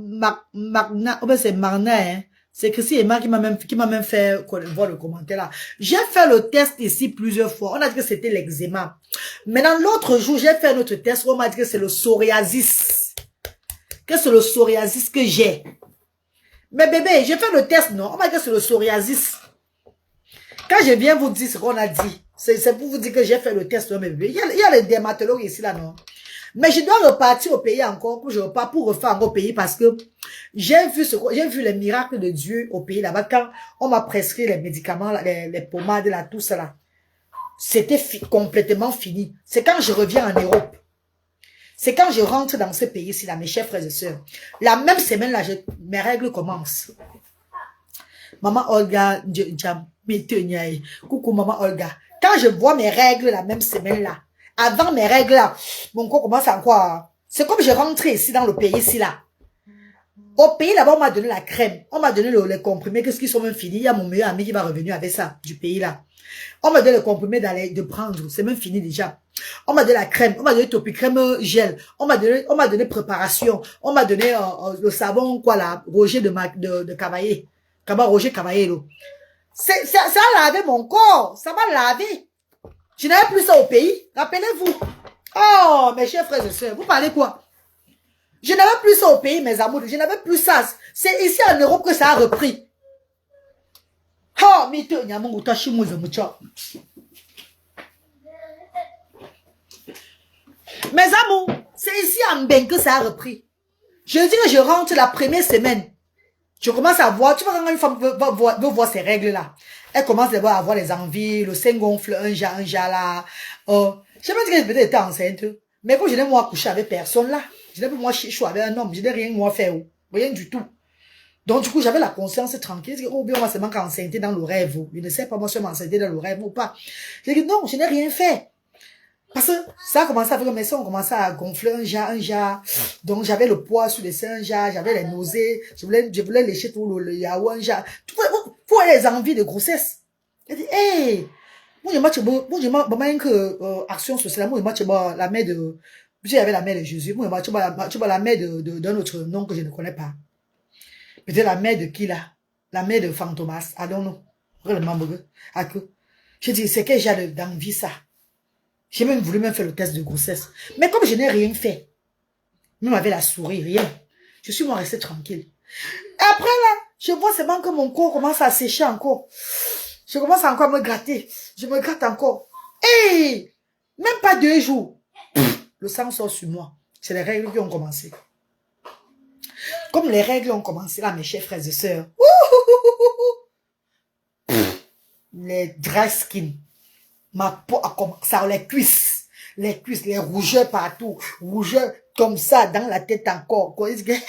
Magna, c'est Marna, hein. C'est Chrissy Emma qui m'a même fait voir le commentaire là. J'ai fait le test ici plusieurs fois. On a dit que c'était l'eczéma. Maintenant, l'autre jour, j'ai fait un autre test où on m'a dit que c'est le psoriasis. Que c'est le psoriasis que j'ai. Mais bébé, j'ai fait le test, non? On m'a dit que c'est le psoriasis. Quand je viens vous dire ce qu'on a dit, c'est pour vous dire que j'ai fait le test, non, mais bébé. Il y a les dermatologues ici là, non? Mais je dois repartir au pays encore, pour refaire encore au pays parce que j'ai vu les miracles de Dieu au pays là-bas quand on m'a prescrit les médicaments, les pommades, là, tout ça là. C'était complètement fini. C'est quand je reviens en Europe. C'est quand je rentre dans ce pays-ci là, mes chers frères et sœurs. La même semaine là, mes règles commencent. Maman Olga, coucou maman Olga. Quand je vois mes règles la même semaine là, avant mes règles là, mon corps commence à quoi? C'est comme je rentre ici dans le pays ici là. Au pays là-bas, on m'a donné la crème. On m'a donné les comprimés. Qu'est-ce qu'ils sont même finis? Il y a mon meilleur ami qui va revenir avec ça, du pays là. On m'a donné les comprimés de prendre. C'est même fini déjà. On m'a donné la crème. On m'a donné topicrème gel. On m'a donné préparation. On m'a donné le savon, quoi là, Roger de Cavaillé. Roger Cavaillé, là. Ça a lavé mon corps. Ça m'a lavé. Je n'avais plus ça au pays. Rappelez-vous. Oh, mes chers frères et sœurs, vous parlez quoi? Je n'avais plus ça au pays, mes amours. Je n'avais plus ça. C'est ici en Europe que ça a repris. Oh, mes amours, c'est ici en Ben que ça a repris. Je dis que je rentre la première semaine. Je commence à voir, tu vois quand une femme veut voir ces règles-là. Elle commence à avoir les envies, le sein gonfle, un jas là. Je sais pas si elle était enceinte. Mais quand je n'ai moi couché avec personne là. Je n'ai pas moi chichou avec un homme. Je n'ai rien moi faire. Rien du tout. Donc du coup, j'avais la conscience tranquille. Je dis, oh bien, on va se manquer enceinte dans le rêve. Je ne sais pas moi si je m'enceinte dans le rêve ou pas. Je dis, non, je n'ai rien fait. Parce que ça a commencé à faire comme ça, on commençait à gonfler un jas. Donc j'avais le poids sur les seins, un jas, j'avais les nausées, je voulais lécher tout le yaou, un jas. Tout pour les envies de grossesse. Je dis, hey, moi je que action sociale, moi je la mère de, j'avais la mère de Jésus, moi je la mère d'un autre nom que je ne connais pas. Peut-être la mère de qui là? La mère de Fantomas, I don't know. Vraiment, je dis, c'est que j'ai d'envie ça. J'ai même voulu faire le test de grossesse. Mais comme je n'ai rien fait, même avec la souris, rien, je suis moi restée tranquille. Et après là, je vois seulement que mon corps commence à sécher encore. Je commence encore à me gratter. Je me gratte encore. Hey! Même pas 2 jours. Le sang sort sur moi. C'est les règles qui ont commencé. Comme les règles ont commencé là, mes chers frères et sœurs. Les dry skin. Ma peau a commencé, les cuisses, les rougeurs partout, rougeurs comme ça, dans la tête encore. Quand ils disent,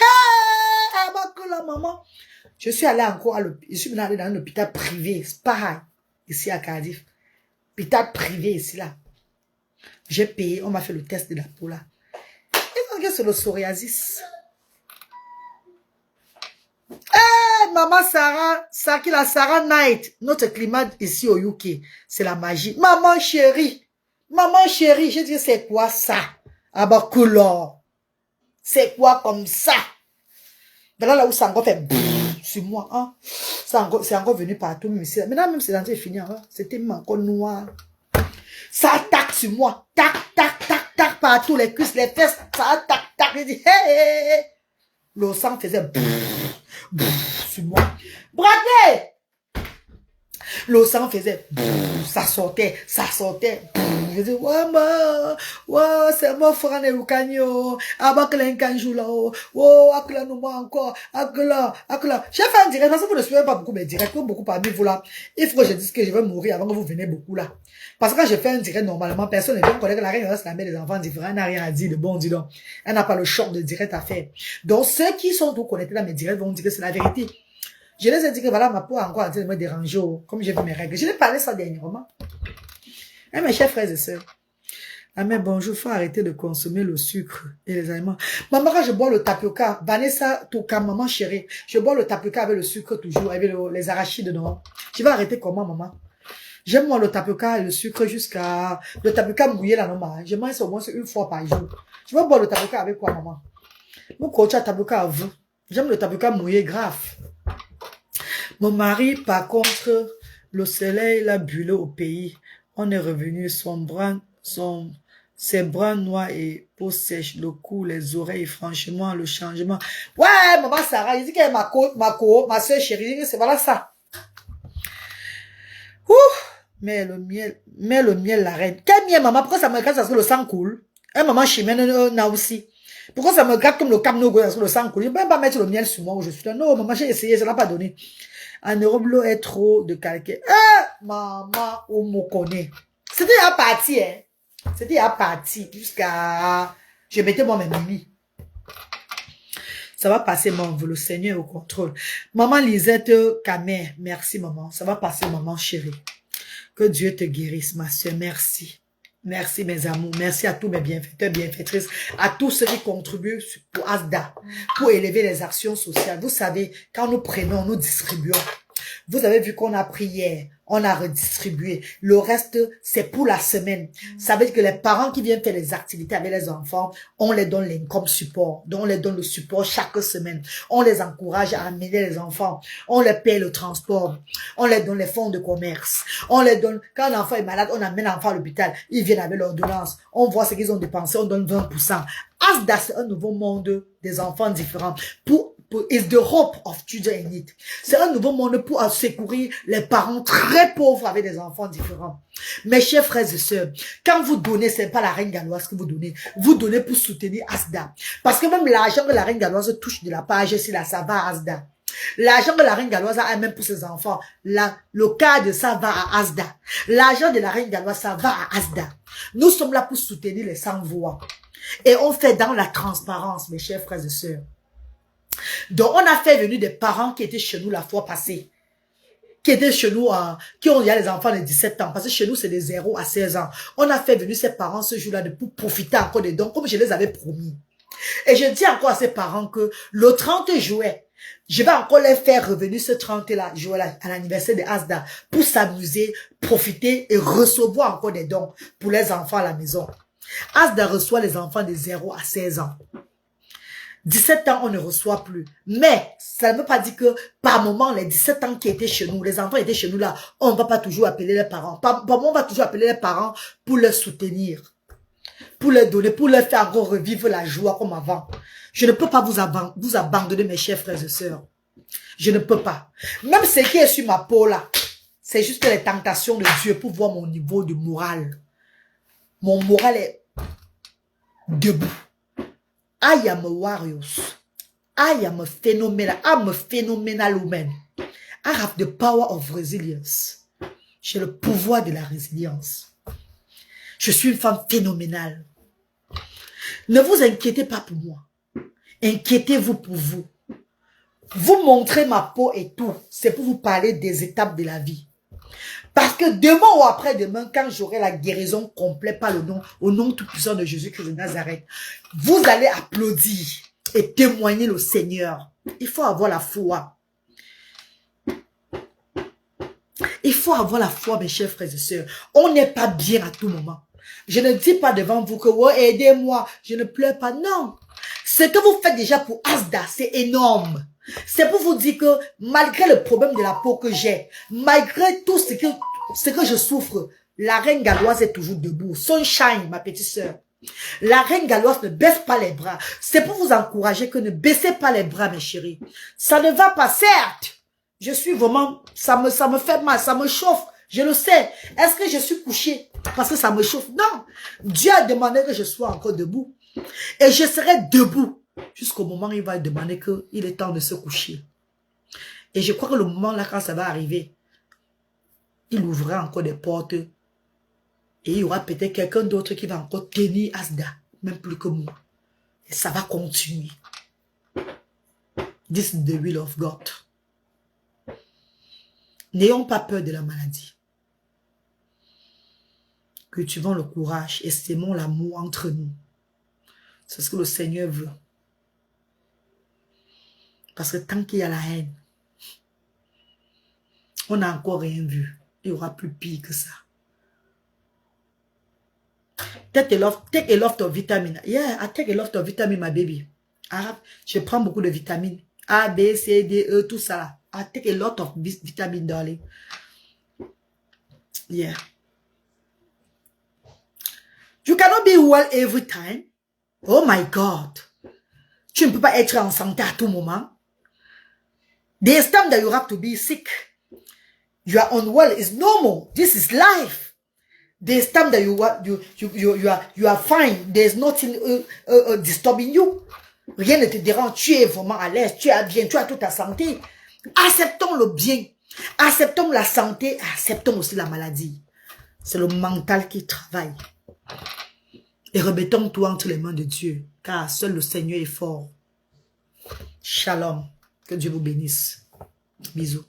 maman. Je suis allée encore je suis allée dans un hôpital privé, c'est pareil, ici à Cardiff. Hôpital privé ici là. J'ai payé, on m'a fait le test de la peau là. Et donc, c'est le psoriasis. Maman Sarah Knight, notre climat ici au UK, c'est la magie. Maman chérie, je dis c'est quoi ça? Ah bah couleur. C'est quoi comme ça? Là où ça encore fait sur moi, hein? C'est encore venu partout, mais maintenant même c'est dans les fini, hein? C'était même encore noir. Ça attaque sur moi, tac, partout, les cuisses, les fesses, ça attaque, je dis hey. Le sang faisait sur moi. Bradley! Le sang faisait ça sortait. Je dis, ouais, c'est mon frère Nerukanyo. Abaklen Kanjula, akla nous encore, akla. J'ai fait un direct, parce que vous ne suivez pas beaucoup mes directs, beaucoup parmi vous là. Il faut que je dise que je vais mourir avant que vous venez beaucoup là. Parce que quand je fais un direct, normalement, personne ne vient connaître que la reine reste la mère des enfants différents, elle n'a rien à dire de bon, dis donc. Elle n'a pas le choc de direct à faire. Donc, ceux qui sont tout connectés dans mes directs vont dire que c'est la vérité. Je les ai dit que voilà, ma peau a encore en train de me déranger, comme j'ai vu mes règles. Je l'ai parlé ça dernièrement. Et mes chers frères et sœurs. Ah mais bonjour, faut arrêter de consommer le sucre et les aliments. Maman, quand je bois le tapioca, Vanessa, Touka, maman chérie, je bois le tapioca avec le sucre toujours, avec les arachides, non? Je vais arrêter comment, maman? J'aime moi le tapioca et le sucre jusqu'à... Le tapioca mouillé là, non, je mange ça au moins 1 fois par jour. Je vais boire le tapioca avec quoi, maman? Mon coach a tapioca à vous. J'aime le tapioca mouillé grave. Mon mari, par contre, le soleil l'a brûlé au pays. On est revenu, ses bras noirs et peau sèche, le cou, les oreilles, franchement, le changement. Ouais, maman Sarah, il dit qu'elle est ma soeur chérie, c'est voilà ça. Ouh, mais le miel, la reine. Quel miel, maman? Pourquoi ça me gratte parce que le sang coule? Maman chimène, n'a aussi. Pourquoi ça me gratte comme le camnogo parce que le sang coule? Je ne peux pas mettre le miel sur moi où je suis là. Non, maman, j'ai essayé, ça n'a pas donné. En Europe, l'eau est trop de calcaire. Maman, on me connaît. C'était à partir, hein. C'était à partir jusqu'à... Je mettais moi mes mimi. Ça va passer, maman. Le Seigneur est au contrôle. Maman Lisette Kamer, merci, maman. Ça va passer, maman chérie. Que Dieu te guérisse, ma soeur. Merci. Merci, mes amours. Merci à tous mes bienfaiteurs, bienfaitrices, à tous ceux qui contribuent pour ASDA, pour élever les actions sociales. Vous savez, quand nous prenons, nous distribuons. Vous avez vu qu'on a pris hier, on a redistribué. Le reste, c'est pour la semaine. Ça veut dire que les parents qui viennent faire les activités avec les enfants, on les donne comme support. Donc, on les donne le support chaque semaine. On les encourage à amener les enfants. On les paye le transport. On les donne les fonds de commerce. On les donne, quand un enfant est malade, on amène l'enfant à l'hôpital. Ils viennent avec l'ordonnance. On voit ce qu'ils ont dépensé, on donne 20%. ASDA, c'est un nouveau monde des enfants différents. Is the hope of children in need. C'est un nouveau monde pour secourir les parents très pauvres avec des enfants différents. Mes chers frères et sœurs, quand vous donnez, c'est pas la reine galloise que vous donnez pour soutenir ASDA. Parce que même l'argent que la reine galloise touche de la page, c'est là, ça va à ASDA. L'argent que la reine galloise a même pour ses enfants, le cas de ça va à ASDA. L'argent de la reine galloise, ça va à ASDA. Nous sommes là pour soutenir les sans-voix. Et on fait dans la transparence, mes chers frères et sœurs. Donc, on a fait venir des parents qui étaient chez nous la fois passée. Qui étaient chez nous, il y a les enfants de 17 ans. Parce que chez nous, c'est de 0 à 16 ans. On a fait venir ces parents ce jour-là pour profiter encore des dons, comme je les avais promis. Et je dis encore à ces parents que le 30 juillet, je vais encore les faire revenir ce 30-là, juillet-là, à l'anniversaire de ASDA, pour s'amuser, profiter et recevoir encore des dons pour les enfants à la maison. ASDA reçoit les enfants de 0 à 16 ans. 17 ans, on ne reçoit plus. Mais, ça ne veut pas dire que, par moment, les 17 ans qui étaient chez nous, les enfants étaient chez nous là, on ne va pas toujours appeler les parents. Par moment, on va toujours appeler les parents pour les soutenir. Pour les donner, pour leur faire encore revivre la joie comme avant. Je ne peux pas vous abandonner, mes chers frères et sœurs. Je ne peux pas. Même ce qui est sur ma peau là, c'est juste les tentations de Dieu pour voir mon niveau de moral. Mon moral est debout. I am a warrior. I am a phenomenal. I'm a phenomenal woman. I have the power of resilience. J'ai le pouvoir de la résilience. Je suis une femme phénoménale. Ne vous inquiétez pas pour moi. Inquiétez-vous pour vous. Vous montrez ma peau et tout. C'est pour vous parler des étapes de la vie. Parce que demain ou après-demain, quand j'aurai la guérison complète par au nom tout-puissant de Jésus-Christ de Nazareth, vous allez applaudir et témoigner le Seigneur. Il faut avoir la foi. Il faut avoir la foi, mes chers frères et sœurs. On n'est pas bien à tout moment. Je ne dis pas devant vous que, oh, aidez-moi, je ne pleure pas. Non. Ce que vous faites déjà pour ASDA, c'est énorme. C'est pour vous dire que malgré le problème de la peau que j'ai, malgré tout ce que je souffre, la reine galloise est toujours debout. Sunshine, ma petite sœur. La reine galloise ne baisse pas les bras. C'est pour vous encourager que ne baissez pas les bras, mes chéris. Ça ne va pas, certes. Je suis vraiment, ça me fait mal, ça me chauffe. Je le sais. Est-ce que je suis couchée parce que ça me chauffe? Non. Dieu a demandé que je sois encore debout. Et je serai debout jusqu'au moment où il va demander qu'il est temps de se coucher. Et je crois que le moment là, quand ça va arriver, il ouvrira encore des portes. Et il y aura peut-être quelqu'un d'autre qui va encore tenir ASDA, même plus que moi. Et ça va continuer. This is the will of God. N'ayons pas peur de la maladie. Cultivons le courage et sémons l'amour entre nous. C'est ce que le Seigneur veut. Parce que tant qu'il y a la haine, on n'a encore rien vu. Il y aura plus pire que ça. Take a lot of vitamins. Yeah, I take a lot of vitamins, my baby. Je prends beaucoup de vitamines. A, B, C, D, E, tout ça. I take a lot of vitamin, darling. Yeah. You cannot be well every time. Oh my God. Tu ne peux pas être en santé à tout moment. There's time that you have to be sick. You are unwell. It's normal. This is life. There's time that you are fine. There's nothing disturbing you. Rien ne te dérange. Tu es vraiment à l'aise. Tu es bien. Tu as toute ta santé. Acceptons le bien. Acceptons la santé. Acceptons aussi la maladie. C'est le mental qui travaille. Et remettons tout entre les mains de Dieu. Car seul le Seigneur est fort. Shalom. Que Dieu vous bénisse. Bisous.